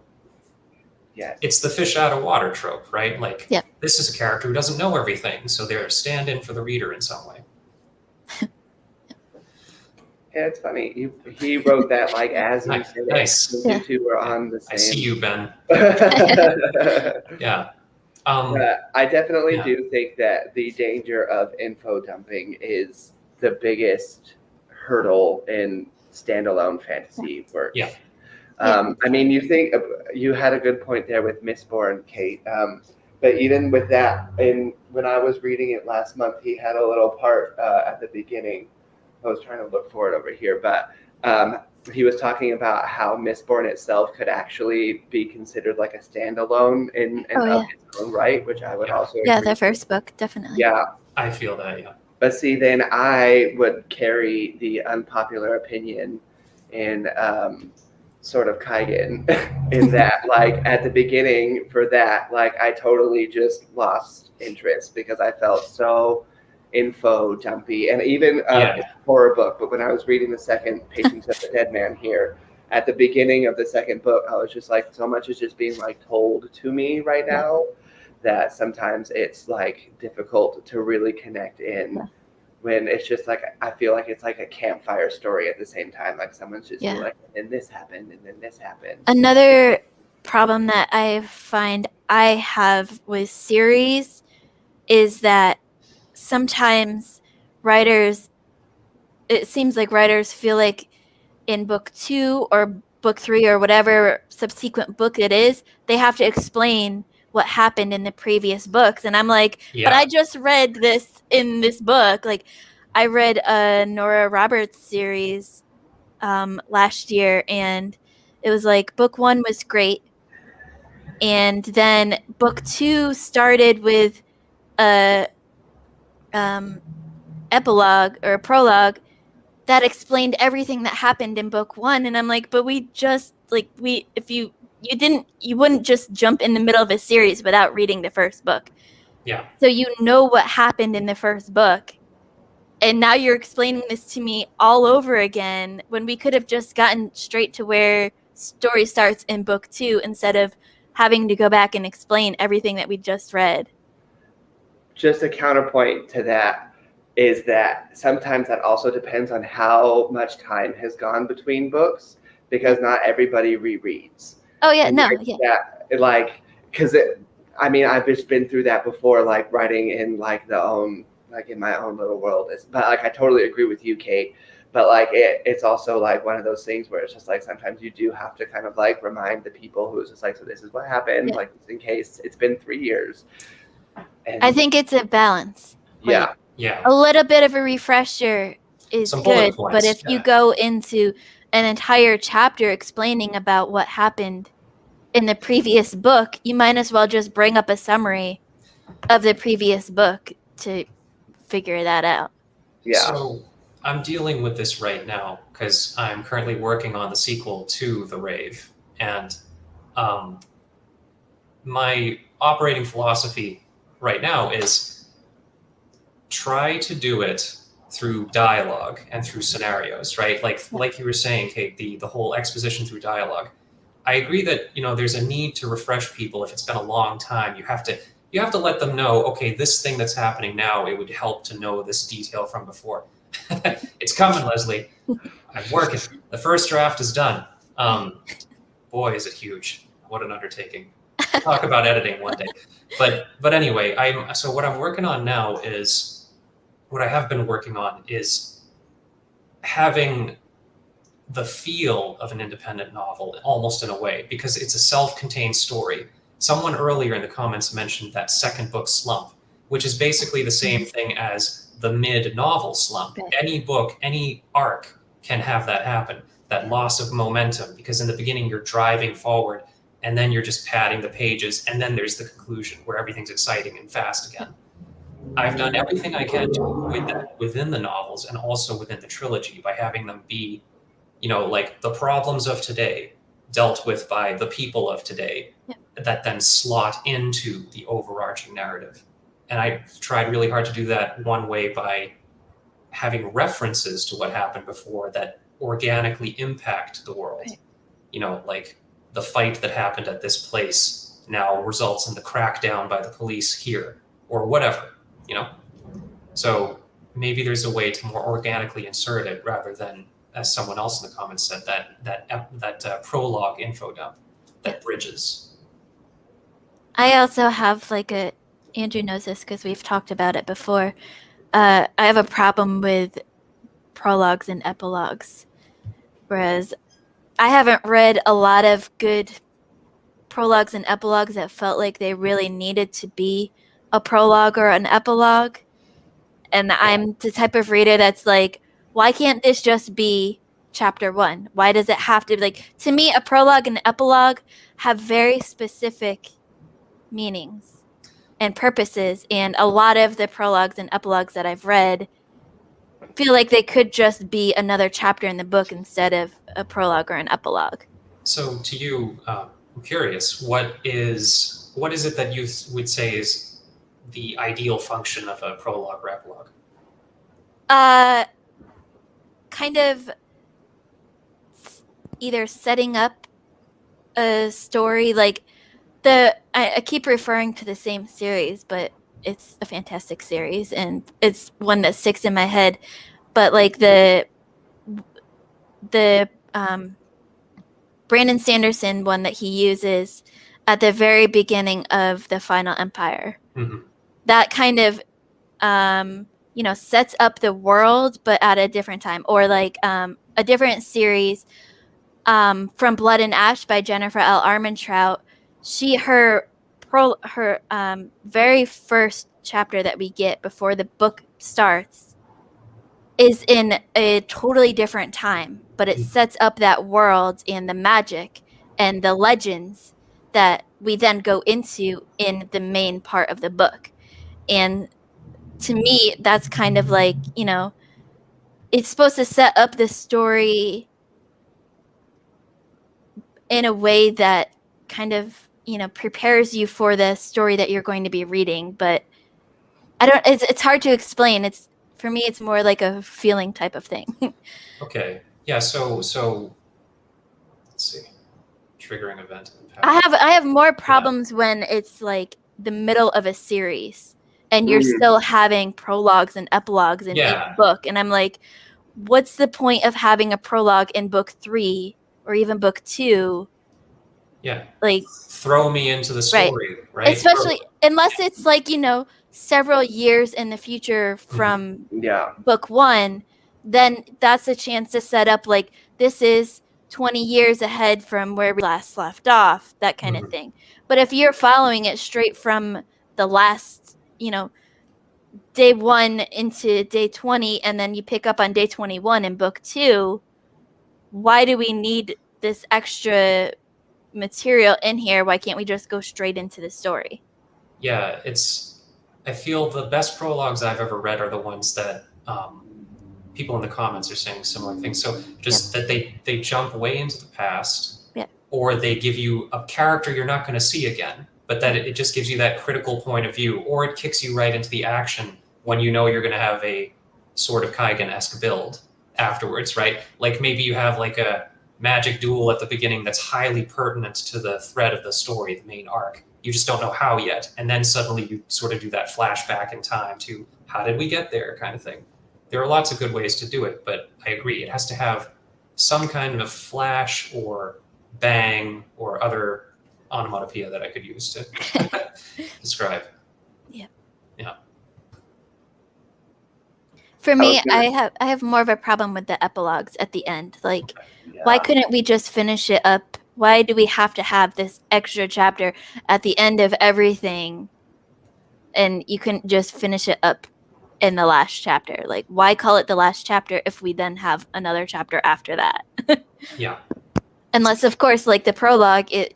Yeah, it's the fish out of water trope, right? Like this is a character who doesn't know everything, so they're a stand-in for the reader in some way. Yeah, it's funny. He wrote that like as you said it. You two were on the same. I see you, Ben. Yeah. I definitely do think that the danger of info dumping is the biggest hurdle in standalone fantasy work. Yeah. I mean, you think you had a good point there with Mistborn, Kate. But even with that, when I was reading it last month, he had a little part at the beginning. I was trying to look for it over here, but he was talking about how Mistborn itself could actually be considered like a standalone in of its own right, which I would also agree. Yeah, the first book, definitely. Yeah. I feel that, yeah. But see, then I would carry the unpopular opinion in sort of Kaigen in that, like, at the beginning for that, like, I totally just lost interest because I felt so info jumpy. And even it's a horror book, but when I was reading the second Patience of the Dead Man here, at the beginning of the second book, I was just like, so much is just being like told to me right now that sometimes it's like difficult to really connect in when it's just like, I feel like it's like a campfire story at the same time. Like someone's just like, and this happened, and then this happened. Another problem that I find I have with series is that sometimes it seems like writers feel like in book 2 or book 3 or whatever subsequent book it is, they have to explain what happened in the previous books. And I'm like, but I just read this in this book. Like, I read a Nora Roberts series last year, and it was like book 1 was great. And then book 2 started with a epilogue or a prologue that explained everything that happened in book 1. And I'm like, but we just if you wouldn't just jump in the middle of a series without reading the first book. Yeah. So you know what happened in the first book. And now you're explaining this to me all over again when we could have just gotten straight to where story starts in book 2 instead of having to go back and explain everything that we just read. Just a counterpoint to that is that sometimes that also depends on how much time has gone between books, because not everybody rereads. Oh yeah, Because I mean, I've just been through that before, like writing in like in my own little world. But like, I totally agree with you, Kate. But like, it's also like one of those things where it's just like sometimes you do have to kind of like remind the people who's just like, so this is what happened, like just in case it's been 3 years. And I think it's a balance. Yeah. A little bit of a refresher is good, but if you go into an entire chapter explaining about what happened in the previous book, you might as well just bring up a summary of the previous book to figure that out. Yeah. So I'm dealing with this right now because I'm currently working on the sequel to The Rave. And my operating philosophy right now is try to do it through dialogue and through scenarios, right? Like you were saying, Kate, the whole exposition through dialogue. I agree that, there's a need to refresh people if it's been a long time. You have to let them know, okay, this thing that's happening now, it would help to know this detail from before. It's coming, Leslie. I'm working. The first draft is done. Boy, is it huge. What an undertaking. Talk about editing one day. But anyway, so what I'm working on now is, what I have been working on is having the feel of an independent novel, almost in a way, because it's a self-contained story. Someone earlier in the comments mentioned that second book slump, which is basically the same thing as the mid-novel slump. Okay. Any book, any arc can have that happen, that loss of momentum, because in the beginning you're driving forward, and then you're just padding the pages, and then there's the conclusion where everything's exciting and fast again. I've done everything I can to avoid that within the novels and also within the trilogy by having them be, like the problems of today dealt with by the people of today that then slot into the overarching narrative. And I've tried really hard to do that one way by having references to what happened before that organically impact the world. Right. Like the fight that happened at this place now results in the crackdown by the police here, or whatever, So maybe there's a way to more organically insert it rather than, as someone else in the comments said, that prologue info dump that bridges. I also have Andrew knows this because we've talked about it before. I have a problem with prologues and epilogues, whereas I haven't read a lot of good prologues and epilogues that felt like they really needed to be a prologue or an epilogue. And I'm the type of reader that's like, why can't this just be chapter 1? Why does it have to be to me, a prologue and epilogue have very specific meanings and purposes. And a lot of the prologues and epilogues that I've read feel like they could just be another chapter in the book instead of a prologue or an epilogue. So to you, I'm curious, what is it that you would say is the ideal function of a prologue or epilogue? Kind of either setting up a story, like I keep referring to the same series, but it's a fantastic series and it's one that sticks in my head. But like the Brandon Sanderson one that he uses at the very beginning of the Final Empire. Mm-hmm. That kind of sets up the world, but at a different time, or like a different series from Blood and Ash by Jennifer L. Armentrout. Her very first chapter that we get before the book starts is in a totally different time, but it sets up that world and the magic and the legends that we then go into in the main part of the book. And to me, that's kind of like, it's supposed to set up the story in a way that kind of, prepares you for the story that you're going to be reading. But it's hard to explain. For me, it's more like a feeling type of thing. Okay. Yeah. So let's see. Triggering event. I have more problems when it's like the middle of a series and you're still having prologues and epilogues in each book. And I'm like, what's the point of having a prologue in book 3 or even book 2? Yeah. Like, throw me into the story, right? Especially unless it's like, several years in the future from book 1, then that's a chance to set up like this is 20 years ahead from where we last left off, that kind of thing. But if you're following it straight from the last, day 1 into day 20, and then you pick up on day 21 in book 2, why do we need this extra material in here? Why can't we just go straight into the story? Yeah, I feel the best prologues I've ever read are the ones that people in the comments are saying similar things. So just that they jump way into the past, or they give you a character you're not going to see again, but that it just gives you that critical point of view, or it kicks you right into the action when you know you're going to have a sort of Kaigen-esque build afterwards, right? Like maybe you have like a magic duel at the beginning that's highly pertinent to the thread of the story, the main arc. You just don't know how yet. And then suddenly you sort of do that flashback in time to how did we get there kind of thing. There are lots of good ways to do it, but I agree. It has to have some kind of flash or bang or other onomatopoeia that I could use to describe. Yeah. Yeah. For me, I have more of a problem with the epilogues at the end. Like, why couldn't we just finish it up? Why do we have to have this extra chapter at the end of everything? And you couldn't just finish it up in the last chapter. Like, why call it the last chapter if we then have another chapter after that? Yeah. Unless, of course, like the prologue, it,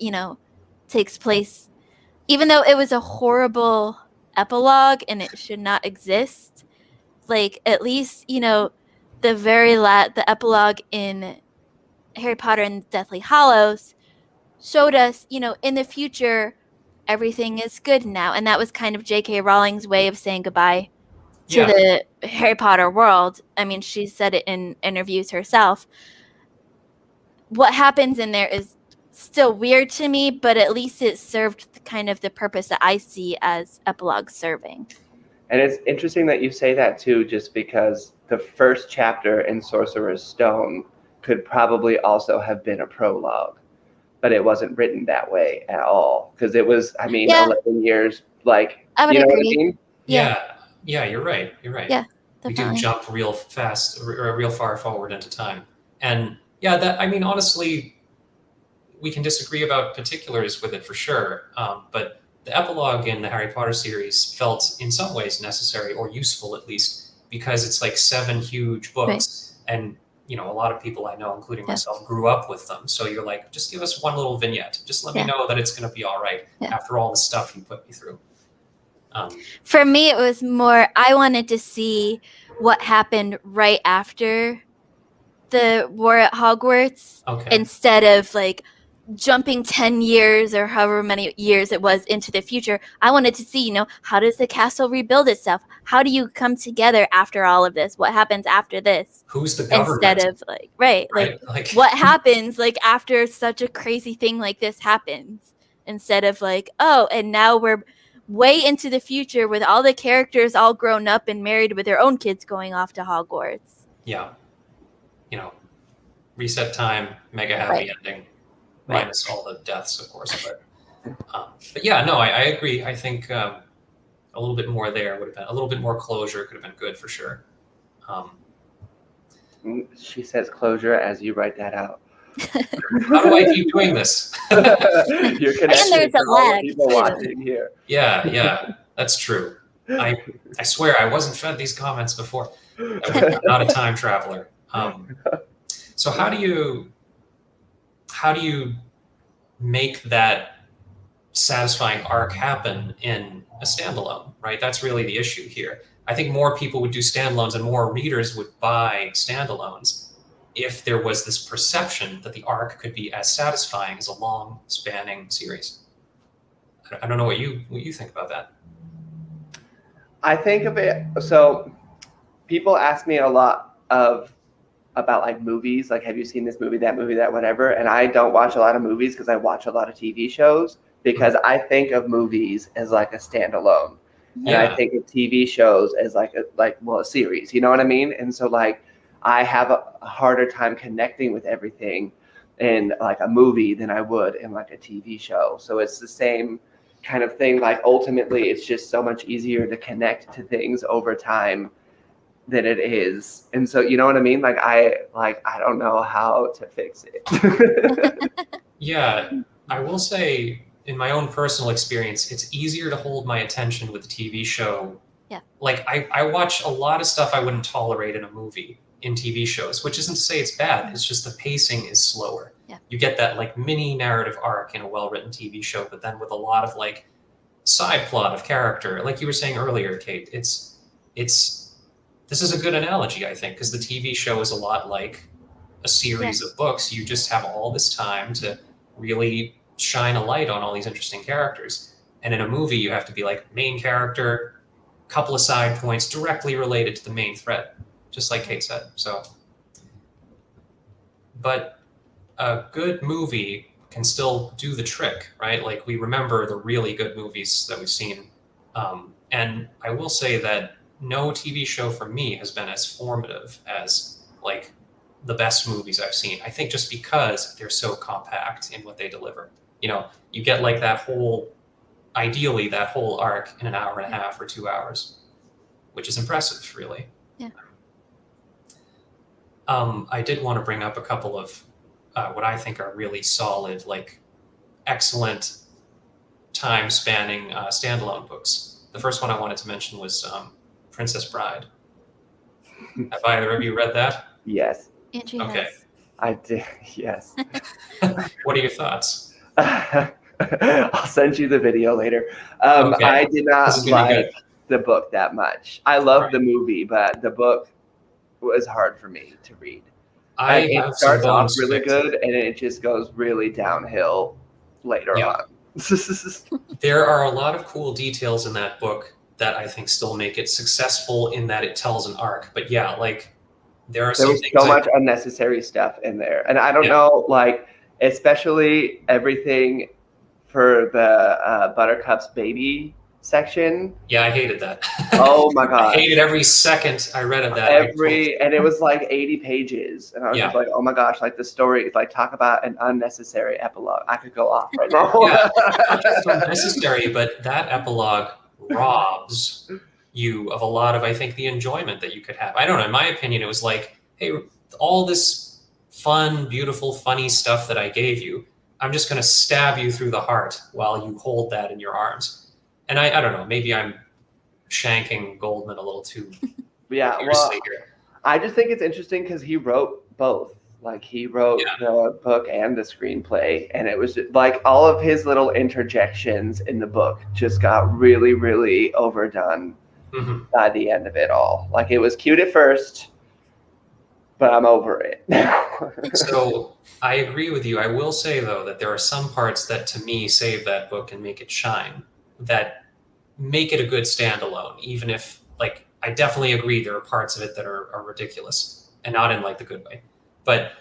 takes place, even though it was a horrible epilogue and it should not exist, like at least, the epilogue in Harry Potter and Deathly Hallows showed us, in the future, everything is good now. And that was kind of J.K. Rowling's way of saying goodbye to the Harry Potter world. I mean, she said it in interviews herself. What happens in there is still weird to me, but at least it served kind of the purpose that I see as epilogue serving. And it's interesting that you say that too, just because the first chapter in Sorcerer's Stone could probably also have been a prologue, but it wasn't written that way at all. Because it was, 11 years, like, I would you know agree. what I mean? Yeah, you're right. Yeah, definitely. We do jump real fast, or real far forward into time. And yeah, honestly, we can disagree about particulars with it for sure. But the epilogue in the Harry Potter series felt in some ways necessary, or useful at least, because it's like 7 huge books. Right. And, a lot of people I know, including myself, grew up with them. So you're like, just give us one little vignette. Just let me know that it's going to be all right after all the stuff you put me through. For me, it was more, I wanted to see what happened right after the war at Hogwarts, instead of like, jumping 10 years or however many years it was into the future. I wanted to see, how does the castle rebuild itself? How do you come together after all of this? What happens after this? Who's the Instead government? of right? What happens after such a crazy thing like this happens? Instead of oh, and now we're way into the future with all the characters all grown up and married with their own kids going off to Hogwarts. Yeah. Reset time, mega happy ending, minus all the deaths, of course. But yeah, no, I agree. I think a little bit more there would have been, a little bit more closure could have been good for sure. She says closure as you write that out. How do I keep doing this? You're connecting there's a lag people too. watching here. Yeah, that's true. I swear I wasn't fed these comments before. I'm not a time traveler. So how do you make that satisfying arc happen in a standalone, right? That's really the issue here. I think more people would do standalones and more readers would buy standalones if there was this perception that the arc could be as satisfying as a long spanning series. I don't know what you think about that. I think of it, so people ask me a lot about movies, have you seen this movie, that whatever, and I don't watch a lot of movies because I watch a lot of TV shows, because I think of movies as a standalone. And I think of TV shows as a series, you know what I mean? And so I have a harder time connecting with everything in a movie than I would in a TV show. So it's the same kind of thing. Ultimately, it's just so much easier to connect to things over time than it is. And so, you know what I mean? I don't know how to fix it. Yeah, I will say in my own personal experience, it's easier to hold my attention with a TV show. Yeah. I watch a lot of stuff I wouldn't tolerate in a movie in TV shows, which isn't to say it's bad. It's just the pacing is slower. Yeah. You get that mini narrative arc in a well-written TV show, but then with a lot of side plot of character, like you were saying earlier, Kate, this is a good analogy, I think, because the TV show is a lot like a series of books. You just have all this time to really shine a light on all these interesting characters. And in a movie, you have to be main character, couple of side points directly related to the main thread, just like Kate said. So, but a good movie can still do the trick, right? We remember the really good movies that we've seen. And I will say that no TV show for me has been as formative as the best movies I've seen. I think just because they're so compact in what they deliver. You get ideally that whole arc in an hour and a half or 2 hours, which is impressive, really. Yeah. I did want to bring up a couple of what I think are really solid, excellent time-spanning standalone books. The first one I wanted to mention was Princess Bride. Have either of you read that? Yes. Andrew Okay. has. I did, yes. What are your thoughts? I'll send you the video later. Okay. I did not like the book that much. I love the movie, but the book was hard for me to read. It starts off really good, and it just goes really downhill later on. There are a lot of cool details in that book that I think still make it successful in that it tells an arc. But yeah, there was so much unnecessary stuff in there. And I don't know, especially everything for the Buttercup's baby section. Yeah, I hated that. Oh my God. I hated every second I read of that. And it was 80 pages. And I was just oh my gosh, the story, talk about an unnecessary epilogue. I could go off right now. Yeah, not just unnecessary, but that epilogue robs you of a lot of, I think, the enjoyment that you could have. I don't know. In my opinion, it was hey, all this fun, beautiful, funny stuff that I gave you, I'm just going to stab you through the heart while you hold that in your arms. And I don't know, maybe I'm shanking Goldman a little too fiercely here. I just think it's interesting because he wrote both. He wrote the book and the screenplay, and it was all of his little interjections in the book just got really, really overdone by the end of it all. It was cute at first, but I'm over it. So I agree with you. I will say, though, that there are some parts that to me save that book and make it shine, that make it a good standalone, even if, like, I definitely agree there are parts of it that are ridiculous and not in like the good way. But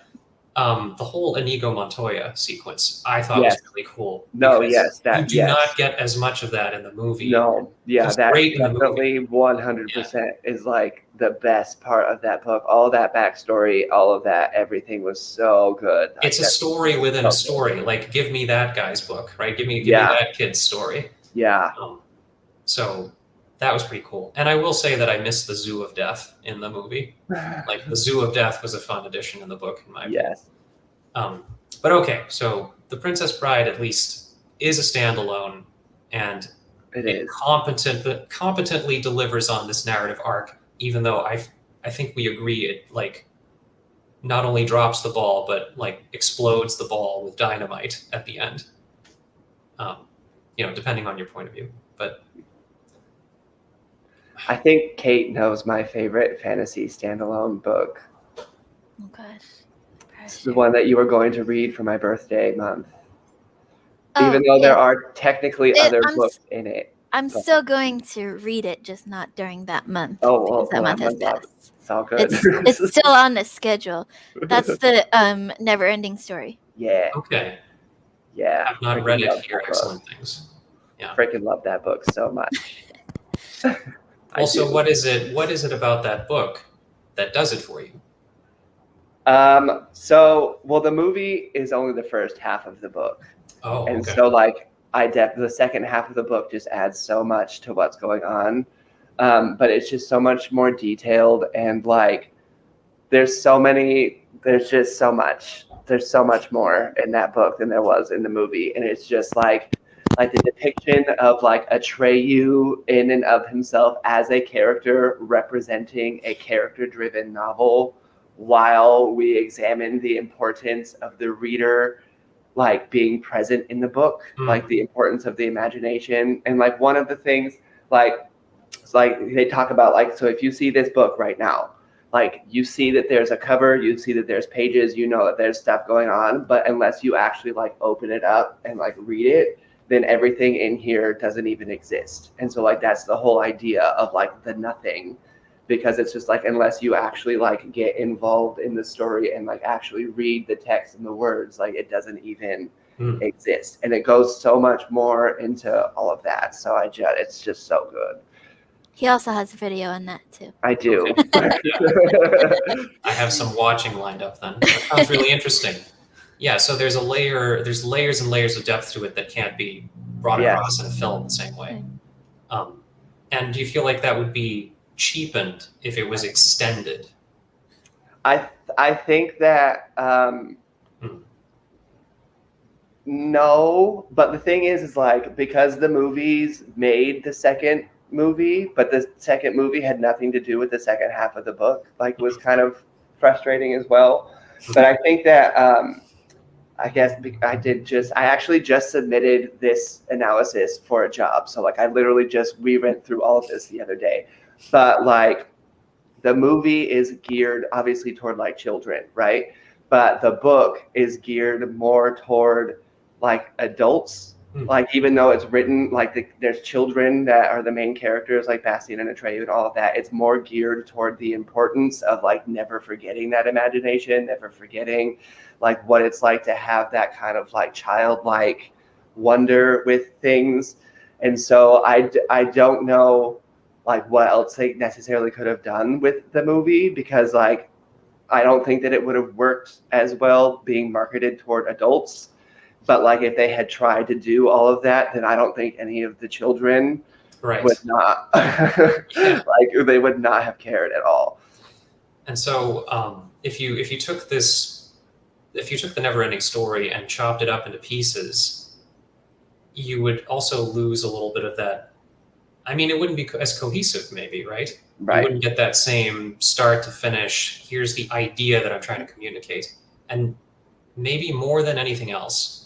the whole Inigo Montoya sequence I thought was Yes. really cool No, because yes, you that, do not yes. get as much of that in the movie. No, yeah, He's that great in the movie. definitely Yeah. 100% is like the best part of that book. All that backstory, all of that, everything was so good. It's Like a that, story within a so good. story. Like, give me that guy's book, right? Give me Yeah, that kid's story. yeah. Um, so that was pretty cool. And I will say that I missed the Zoo of Death in the movie. Like, the Zoo of Death was a fun addition in the book, in my opinion. Yes, Um, but okay, so The Princess Bride at least is a standalone, and it it is. competently delivers on this narrative arc. Even though I think we agree it like not only drops the ball but like explodes the ball with dynamite at the end. Um, depending on your point of view, but I think Kate knows my favorite fantasy standalone book. Oh gosh. It's the one that you were going to read for my birthday month. Oh, Even though yeah. there are technically other I'm books in it. I'm but- still going to read it, just not during that month. Oh, because that month has month's out. passed. It's all good. It's still on the schedule. That's the never ending story. Yeah, okay, yeah. I've not Freaking read it. love Hear that book. excellent things. Yeah. Freaking love that book so much. Also, do. what is it about that book that does it for you? Well, the movie is only the first half of the book. Oh, And okay. so, like, the second half of the book just adds so much to what's going on. But it's just so much more detailed, and like, there's just so much. There's so much more in that book than there was in the movie, and it's just like the depiction of like Atreyu in and of himself as a character representing a character-driven novel, while we examine the importance of the reader like being present in the book, like the importance of the imagination. And like one of the things like it's like they talk about, like, so if you see this book right now, like you see that there's a cover, you see that there's pages, you know that there's stuff going on, but unless you actually like open it up and like read it, then everything in here doesn't even exist. And so like that's the whole idea of like the nothing, because it's just like unless you actually like get involved in the story and like actually read the text and the words, like it doesn't even exist. And it goes so much more into all of that. So it's just so good. He also has a video on that too. I do. I have some watching lined up then. That sounds really interesting. Yeah, so there's layers and layers of depth to it that can't be brought across in a film the same way. And do you feel like that would be cheapened if it was extended? I think that no, but the thing is like, because the movies made the second movie, but the second movie had nothing to do with the second half of the book, like was kind of frustrating as well. But I think that I guess I actually just submitted this analysis for a job. So like I literally we went through all of this the other day. But like the movie is geared obviously toward like children, right? But the book is geared more toward like adults. Like even though it's written like there's children that are the main characters, like Bastian and Atreyu and all of that, it's more geared toward the importance of like never forgetting that imagination, never forgetting like what it's like to have that kind of like childlike wonder with things. And so I don't know like what else they necessarily could have done with the movie, because like I don't think that it would have worked as well being marketed toward adults. But like if they had tried to do all of that, then I don't think any of the children would not like they would not have cared at all. And so if you took the never-ending story and chopped it up into pieces, you would also lose a little bit of that. I mean, it wouldn't be as cohesive, maybe, right? Right. You wouldn't get that same start to finish. Here's the idea that I'm trying to communicate. And maybe more than anything else,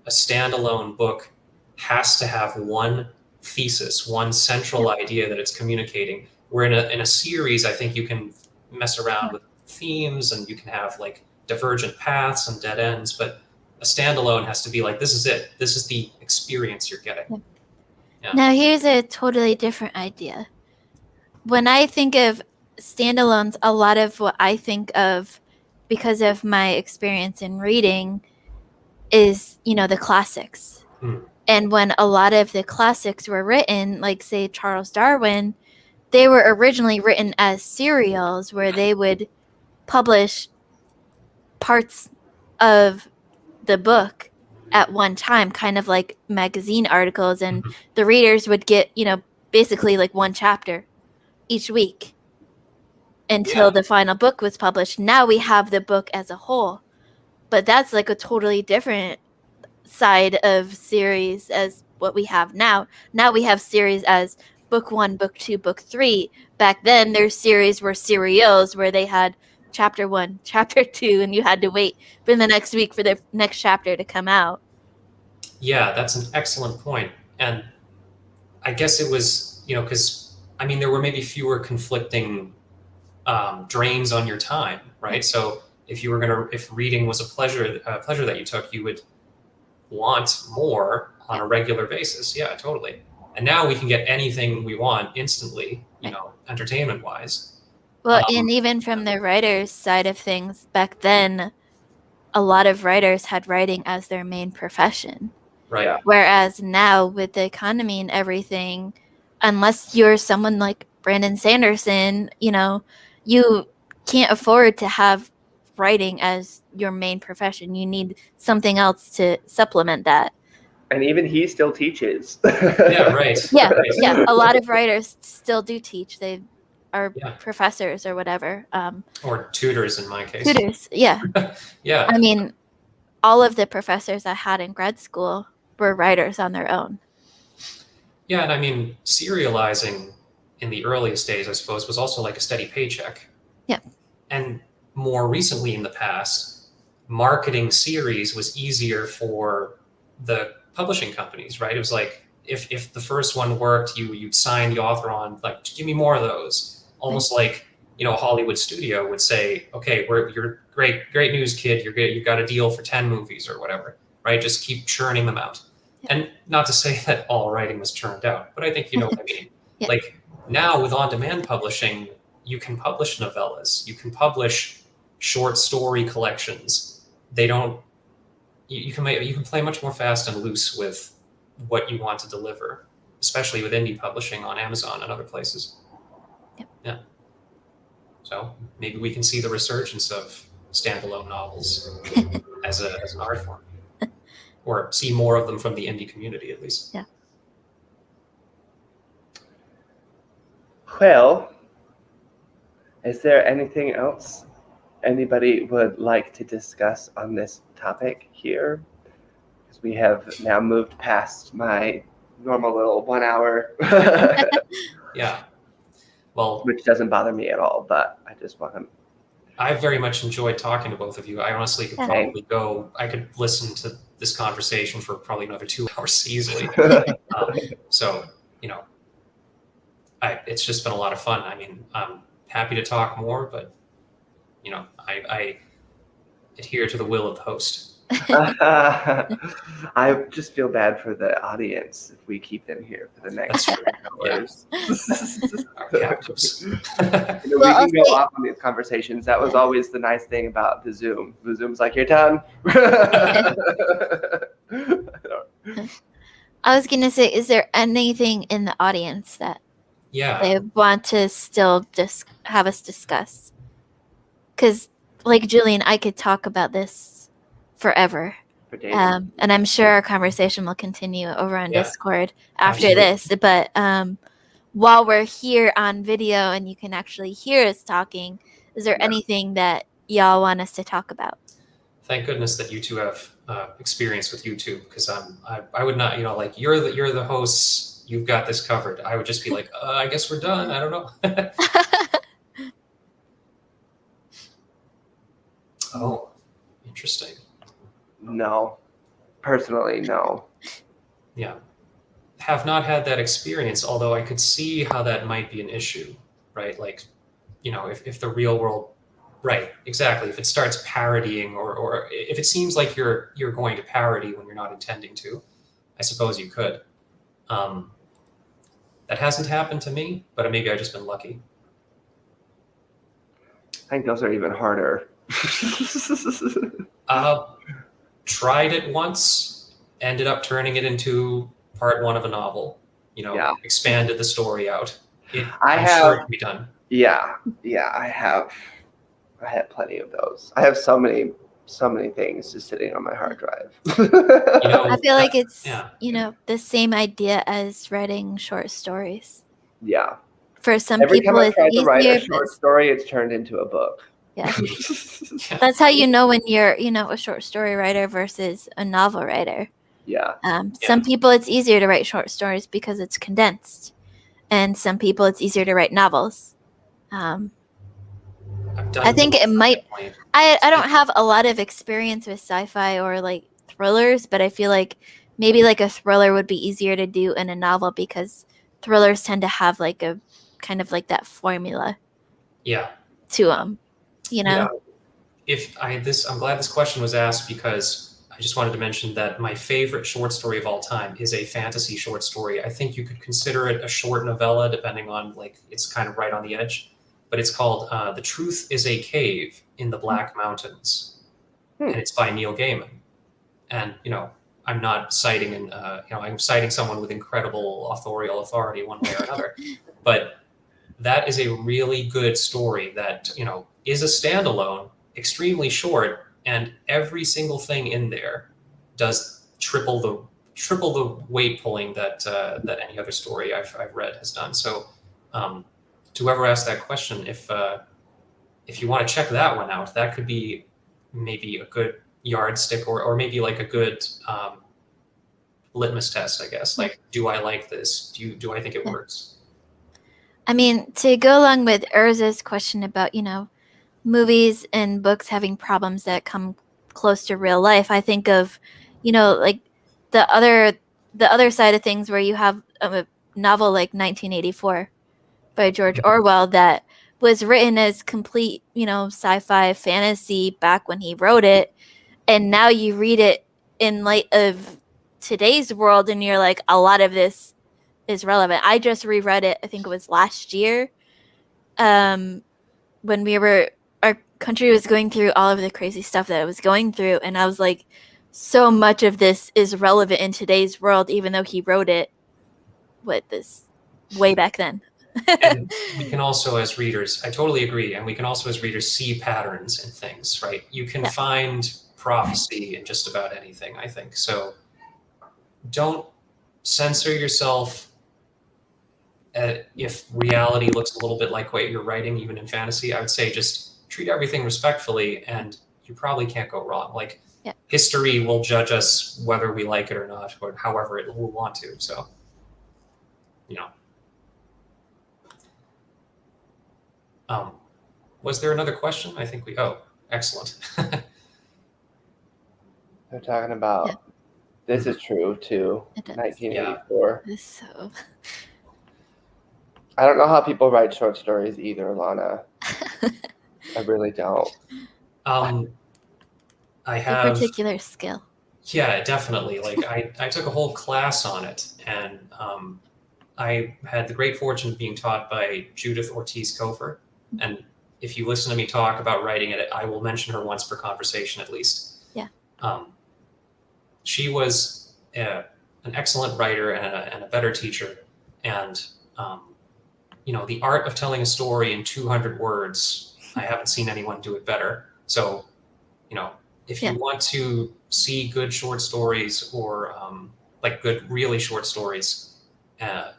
a standalone book has to have one thesis, one central idea that it's communicating. Where in a series, I think you can mess around with themes, and you can have like divergent paths and dead ends, but a standalone has to be like, this is it. This is the experience you're getting. Yeah. Now, here's a totally different idea. When I think of standalones, a lot of what I think of, because of my experience in reading, is, the classics. And when a lot of the classics were written, like, say, Charles Darwin, they were originally written as serials where they would publish parts of the book at one time, kind of like magazine articles, and the readers would get, basically like one chapter each week until the final book was published. Now we have the book as a whole, but that's like a totally different side of series as what we have now. Now we have series as book 1, book 2, book 3. Back then their series were serials where they had chapter 1, chapter 2, and you had to wait for the next week for the next chapter to come out. Yeah, that's an excellent point. And I guess it was, because there were maybe fewer conflicting drains on your time, right? So if reading was a pleasure that you took, you would want more on a regular basis. Yeah, totally. And now we can get anything we want instantly, entertainment wise. Well, and even from the writer's side of things, back then, a lot of writers had writing as their main profession. Right. Whereas now, with the economy and everything, unless you're someone like Brandon Sanderson, you can't afford to have writing as your main profession. You need something else to supplement that. And even he still teaches. Yeah, right. Yeah, right. yeah. A lot of writers still do teach. They are professors or whatever. Or tutors in my case. Tutors, yeah. Yeah. I mean, all of the professors I had in grad school were writers on their own. Yeah, and serializing in the earliest days, I suppose, was also like a steady paycheck. Yeah. And more recently in the past, marketing series was easier for the publishing companies, right? It was like, if the first one worked, you'd sign the author on, like, give me more of those. Almost like, a Hollywood studio would say, okay, you're great news, kid. You've got a deal for 10 movies or whatever, right? Just keep churning them out. Yeah. And not to say that all writing was churned out, but I think you know what I mean. Yeah. Like now with on-demand publishing, you can publish novellas, you can publish short story collections. You can play much more fast and loose with what you want to deliver, especially with indie publishing on Amazon and other places. Yeah. So maybe we can see the resurgence of standalone novels as an art form, or see more of them from the indie community at least. Yeah. Well, is there anything else anybody would like to discuss on this topic here? Because we have now moved past my normal little 1 hour. Yeah. Well, which doesn't bother me at all, but I just want to. I very much enjoyed talking to both of you. I honestly could probably I could listen to this conversation for probably another 2 hours easily. So, it's just been a lot of fun. I'm happy to talk more, but, I adhere to the will of the host. I just feel bad for the audience if we keep them here for the next 2 hours. Our captives. We can go off on these conversations. That was always the nice thing about the Zoom. The Zoom's like, you're done. I was going to say, is there anything in the audience that they want to still just have us discuss? Because, like Julian, I could talk about this forever. And I'm sure our conversation will continue over on Discord after this. But while we're here on video and you can actually hear us talking, is there anything that y'all want us to talk about? Thank goodness that you two have experience with YouTube, because I would not, like you're the hosts, you've got this covered. I would just be like, I guess we're done. I don't know. Oh, interesting. No, personally, no. Yeah. Have not had that experience, although I could see how that might be an issue, right? Like, if the real world Right, exactly. If it starts parodying, or if it seems like you're going to parody when you're not intending to, I suppose you could. Um, that hasn't happened to me, but maybe I've just been lucky. I think those are even harder. Tried it once, ended up turning it into part one of a novel. Yeah. Expanded the story out. I'm sure it can be done. Yeah, I have plenty of those. I have so many things just sitting on my hard drive. I feel like it's the same idea as writing short stories. Yeah. For some Every people, time I've it's tried to write a easier. short story, it's turned into a book. Yeah. That's how you know when you're, a short story writer versus a novel writer. Yeah. Some people, it's easier to write short stories because it's condensed, and some people, it's easier to write novels. I think it might. I don't have a lot of experience with sci-fi or like thrillers, but I feel like maybe like a thriller would be easier to do in a novel because thrillers tend to have like a kind of like that formula. Yeah. To them, Yeah. I'm glad this question was asked because I just wanted to mention that my favorite short story of all time is a fantasy short story. I think you could consider it a short novella, depending on it's kind of right on the edge. But it's called "The Truth Is a Cave in the Black Mountains," and it's by Neil Gaiman. And I'm not citing I'm citing someone with incredible authorial authority one way or another, but that is a really good story that is a standalone, extremely short, and every single thing in there does triple the weight pulling that any other story I've read has done. So, to whoever asked that question, if you want to check that one out, that could be maybe a good yardstick, or maybe like a good litmus test, I guess. Like, do I like this? Do I think it works? I mean, to go along with Urza's question about, movies and books having problems that come close to real life, I think of, like the other side of things where you have a novel like 1984 by George Orwell that was written as complete, sci-fi fantasy back when he wrote it. And now you read it in light of today's world and you're like, a lot of this is relevant. I just reread it, I think it was last year, when our country was going through all of the crazy stuff that it was going through, and I was like, so much of this is relevant in today's world, even though he wrote it way back then. And we can also, as readers, I totally agree, and we can also, as readers, see patterns in things, right? You can find prophecy in just about anything, I think. So don't censor yourself if reality looks a little bit like what you're writing, even in fantasy. I would say just treat everything respectfully, and you probably can't go wrong. History will judge us whether we like it or not, or however it will want to. So, was there another question? I think excellent. They're talking about this is true too. 1984. Yeah. So. I don't know how people write short stories either, Lana. I really don't. I have a particular skill. Yeah, definitely. I took a whole class on it, and I had the great fortune of being taught by Judith Ortiz-Cofer. And if you listen to me talk about writing it, I will mention her once per conversation at least. Yeah. She was an excellent writer and a better teacher, and the art of telling a story in 200 words, I haven't seen anyone do it better. So, if you want to see good short stories, or good, really short stories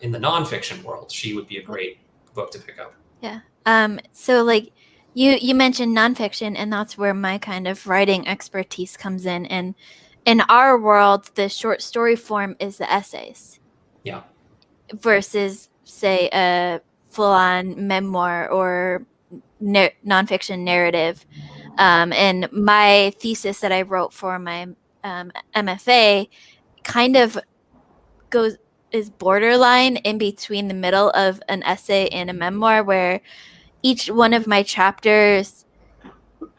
in the nonfiction world, she would be a great book to pick up. Yeah. So you mentioned nonfiction, and that's where my kind of writing expertise comes in. And in our world, the short story form is the essays. Yeah. Versus, say, a full-on memoir or nonfiction narrative. And my thesis that I wrote for my MFA kind of is borderline in between the middle of an essay and a memoir, where each one of my chapters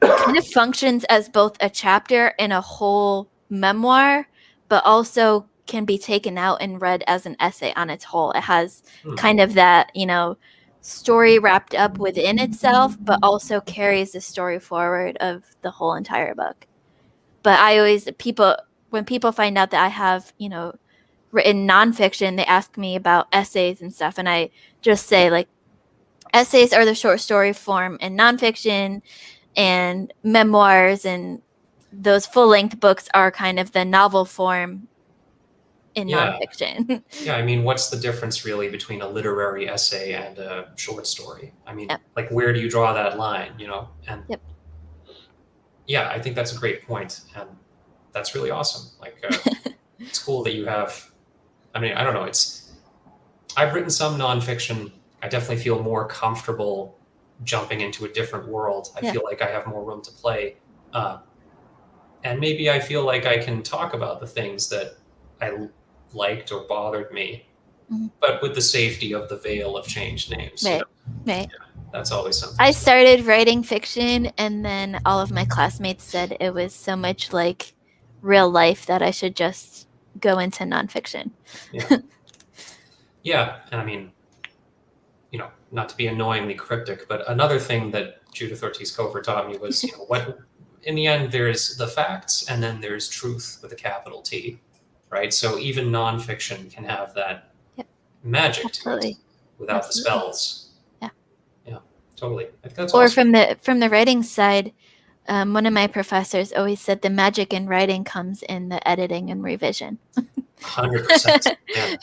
it kind of functions as both a chapter and a whole memoir, but also can be taken out and read as an essay on its whole. It has kind of that, story wrapped up within itself, but also carries the story forward of the whole entire book. But when people find out that I have, written nonfiction, they ask me about essays and stuff, and I just say, like, essays are the short story form, and nonfiction and memoirs and those full-length books are kind of the novel form in nonfiction. Yeah, I mean, what's the difference really between a literary essay and a short story? I mean, Yep. like, where do you draw that line, And Yep. Yeah, I think that's a great point, and that's really awesome. Like, it's cool that you have. I mean, I don't know. I've written some nonfiction. I definitely feel more comfortable jumping into a different world. I feel like I have more room to play, and maybe I feel like I can talk about the things that I liked or bothered me, but with the safety of the veil of changed names. Right. Right. Yeah, that's always something. I started writing fiction, and then all of my classmates said it was so much like real life that I should just go into nonfiction. Yeah, and I mean, not to be annoyingly cryptic, but another thing that Judith Ortiz Cofer taught me was, what in the end there's the facts, and then there's truth with a capital T, right? So even nonfiction can have that magic to it without the spells. Yeah, totally. I think that's awesome. From the writing side, one of my professors always said the magic in writing comes in the editing and revision. 100%. Yeah.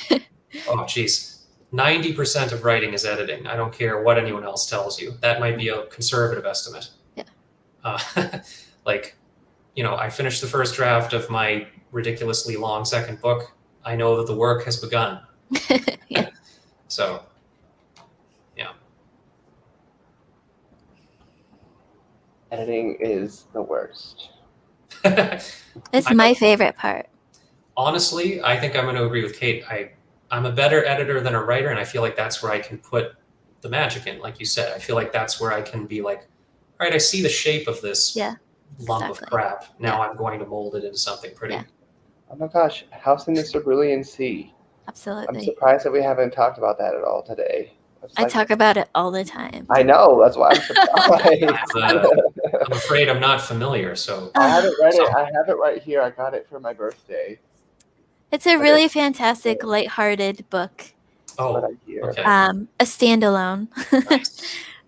Oh, geez. 90% of writing is editing. I don't care what anyone else tells you. That might be a conservative estimate. Yeah. I finished the first draft of my ridiculously long second book. I know that the work has begun. Yeah. So, yeah. Editing is the worst. It's my favorite part. Honestly, I think I'm going to agree with Kate. I'm a better editor than a writer, and I feel like that's where I can put the magic in, like you said. I feel like that's where I can be like, all right, I see the shape of this lump of crap. Now I'm going to mold it into something pretty. Yeah. Oh my gosh, House in the Cerulean Sea. Absolutely. I'm surprised that we haven't talked about that at all today. I talk about it all the time. I know, that's why I'm surprised. I'm afraid I'm not familiar, so. I haven't read it. I have it right here. I got it for my birthday. It's a really fantastic, lighthearted book. Oh, okay. A standalone. Nice.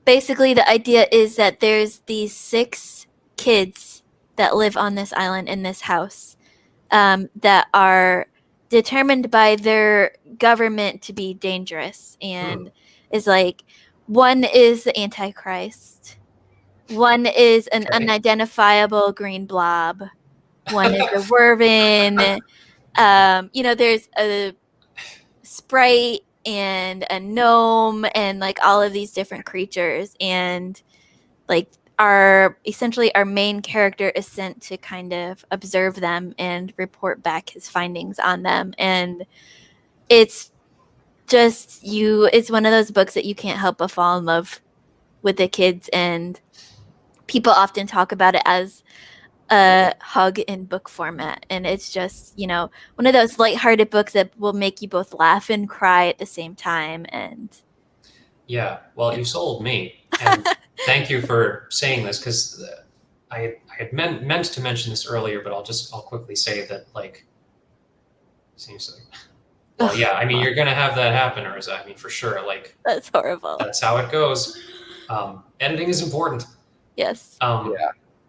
Basically, the idea is that there's these 6 kids that live on this island in this house that are determined by their government to be dangerous, and is like, one is the Antichrist, one is an unidentifiable green blob, one is a wervin. There's a sprite and a gnome and like all of these different creatures, and like our main character is sent to kind of observe them and report back his findings on them. And it's one of those books that you can't help but fall in love with the kids, and people often talk about it as a hug in book format, and it's just one of those lighthearted books that will make you both laugh and cry at the same time. And you sold me, and thank you for saying this, because I had meant to mention this earlier, but I'll quickly say that, like, seems like, well, yeah, I mean, you're gonna have that happen, or for sure, like, that's horrible. That's how it goes. Editing is important. Yes.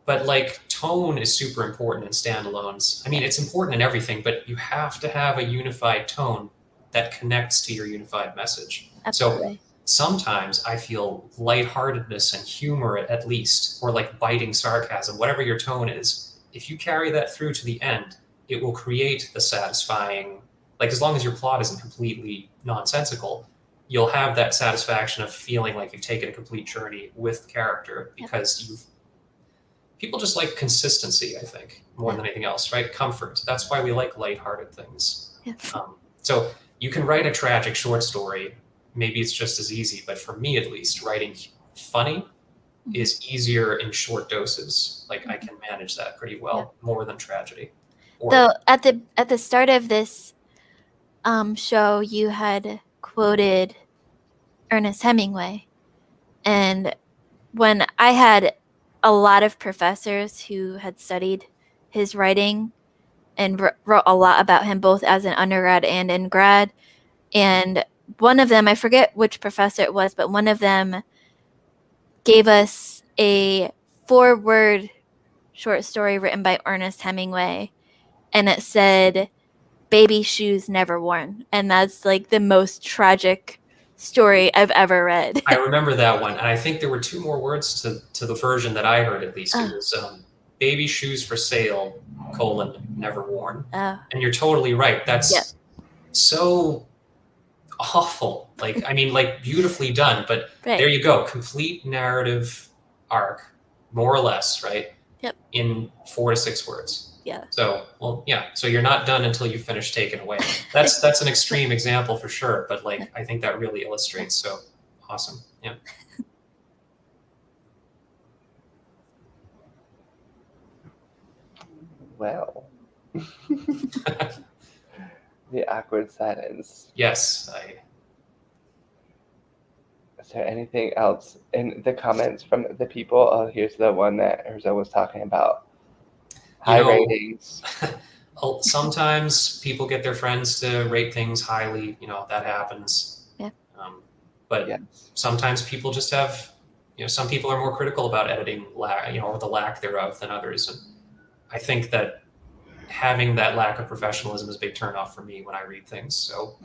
But like, tone is super important in standalones. I mean, it's important in everything, but you have to have a unified tone that connects to your unified message. Absolutely. So sometimes I feel lightheartedness and humor, at least, or like biting sarcasm, whatever your tone is, if you carry that through to the end, it will create the satisfying, like, as long as your plot isn't completely nonsensical, you'll have that satisfaction of feeling like you've taken a complete journey with the character, because people just like consistency, I think, more than anything else, right? Comfort. That's why we like lighthearted things. So you can write a tragic short story. Maybe it's just as easy, but for me, at least, writing funny is easier in short doses. Like I can manage that pretty well, more than tragedy. Though at the start of this show, you had quoted Ernest Hemingway, and when I had a lot of professors who had studied his writing and wrote a lot about him, both as an undergrad and in grad, and one of them, I forget which professor it was, but one of them gave us a 4-word short story written by Ernest Hemingway, and it said, "Baby shoes never worn," and that's like the most tragic story I've ever read. I remember that one, and I think there were 2 more words to the version that I heard. At least it was "baby shoes for sale: never worn." And you're totally right. That's so awful. Like, I mean, like beautifully done, but there you go, complete narrative arc, more or less, right? Yep. In 4 to 6 words. Yeah. So, well, yeah. So you're not done until you finish Taken Away. That's an extreme example for sure, but like I think that really illustrates. So awesome. Yeah. Well. The awkward silence. Yes. Is there anything else in the comments from the people? Oh, here's the one that Urza was talking about. High ratings. Sometimes people get their friends to rate things highly. That happens. Yeah. But sometimes people just have, some people are more critical about editing, or the lack thereof than others. And I think that having that lack of professionalism is a big turnoff for me when I read things. So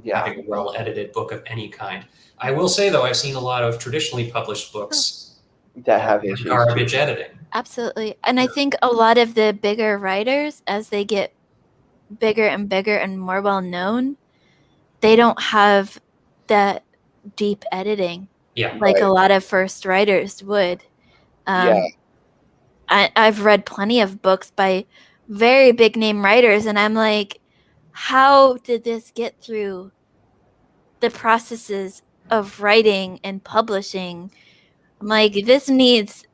having a well-edited book of any kind. I will say, though, I've seen a lot of traditionally published books that have issues. Garbage editing. Absolutely. And I think a lot of the bigger writers, as they get bigger and bigger and more well-known, they don't have that deep editing like a lot of first writers would. I've read plenty of books by very big name writers, and I'm like, how did this get through the processes of writing and publishing? I'm like, this needs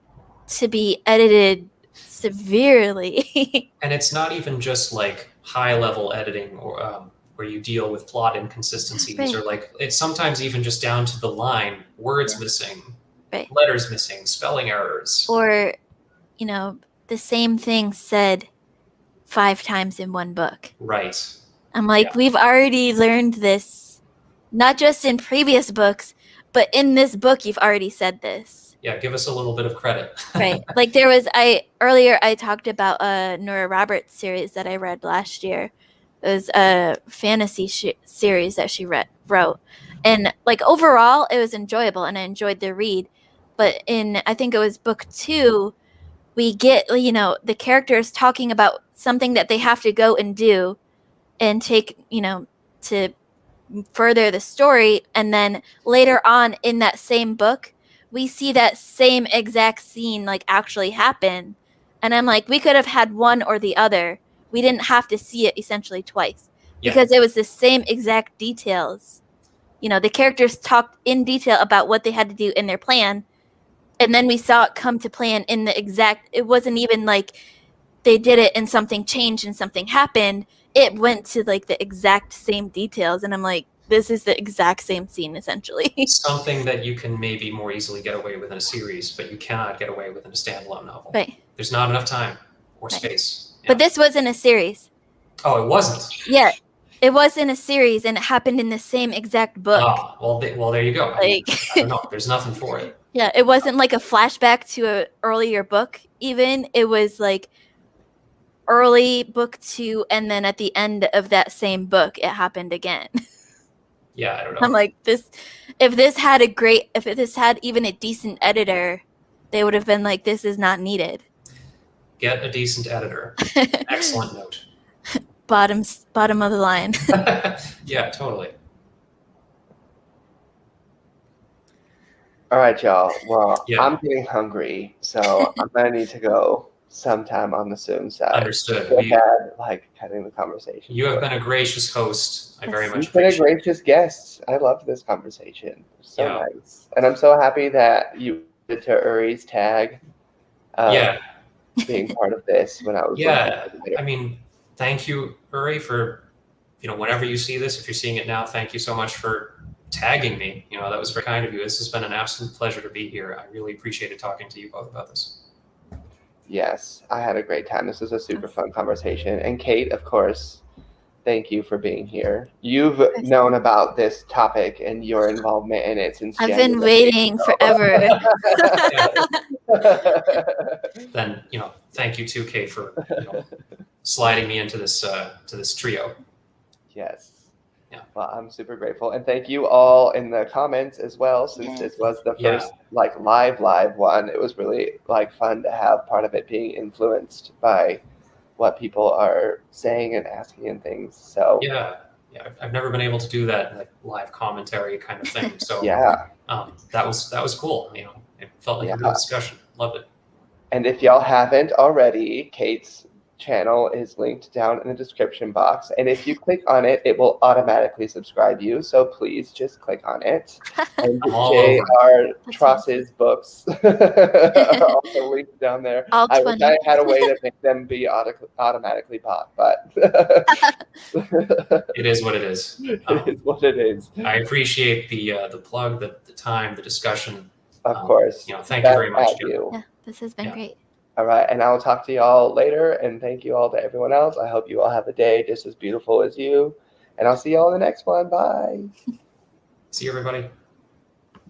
to be edited severely. And it's not even just like high level editing or where you deal with plot inconsistencies or like it's sometimes even just down to the line, words missing, letters missing, spelling errors. Or, the same thing said 5 times in one book. Right. I'm like, we've already learned this, not just in previous books, but in this book, you've already said this. Yeah, give us a little bit of credit. Right. Like earlier I talked about a Nora Roberts series that I read last year. It was a fantasy series that she wrote. And like overall, it was enjoyable and I enjoyed the read. But I think it was book 2, we get, the characters talking about something that they have to go and do and take, to further the story. And then later on in that same book, we see that same exact scene like actually happen. And I'm like, we could have had one or the other. We didn't have to see it essentially twice because it was the same exact details. The characters talked in detail about what they had to do in their plan. And then we saw it come to plan in the exact, it wasn't even like they did it and something changed and something happened. It went to like the exact same details. And I'm like, this is the exact same scene, essentially. Something that you can maybe more easily get away with in a series, but you cannot get away with in a standalone novel. Right. There's not enough time or space. Yeah. But this wasn't a series. Oh, it wasn't? Yeah. It was in a series, and it happened in the same exact book. Oh, well, there you go. I don't know. There's nothing for it. Yeah, it wasn't like a flashback to an earlier book, even. It was like early book 2, and then at the end of that same book, it happened again. Yeah, I don't know. I'm like, if this had even a decent editor, they would have been like, this is not needed. Get a decent editor. Excellent note. Bottom of the line. Yeah, totally. All right, y'all. Well, I'm getting hungry, so I'm going to need to go sometime on the soon side. Understood. Cutting the conversation. You have been a gracious host. I very much appreciate it. You've been a gracious guest. I love this conversation. So nice. And I'm so happy that you to Uri's tag of Yeah. being part of this when I was Yeah. looking. I mean, thank you, Uri, for, whenever you see this, if you're seeing it now, thank you so much for tagging me. That was very kind of you. This has been an absolute pleasure to be here. I really appreciated talking to you both about this. Yes, I had a great time. This was a super fun conversation. And Kate, of course, thank you for being here. You've known about this topic and your involvement in it since I've January. been waiting forever. Then, thank you too, Kate, for sliding me into this trio. Yes. Yeah. Well, I'm super grateful. And thank you all in the comments as well, since Yes. this was the first live one. It was really fun to have part of it being influenced by what people are saying and asking and things. So yeah, I've never been able to do that live commentary kind of thing. So yeah, that was cool. It felt like a good discussion. Loved it. And if y'all haven't already, Kate's channel is linked down in the description box. And if you click on it, it will automatically subscribe you. So please just click on it. And J.R. Tross's books are also linked down there. I wish I had a way to make them be automatically bought, but it is what it is. It is what it is. I appreciate the plug, the time, the discussion. Of course. Thank you very much. Yeah, this has been great. All right, and I'll talk to y'all later, and thank you all to everyone else. I hope you all have a day just as beautiful as you, and I'll see y'all in the next one. Bye. See you, everybody.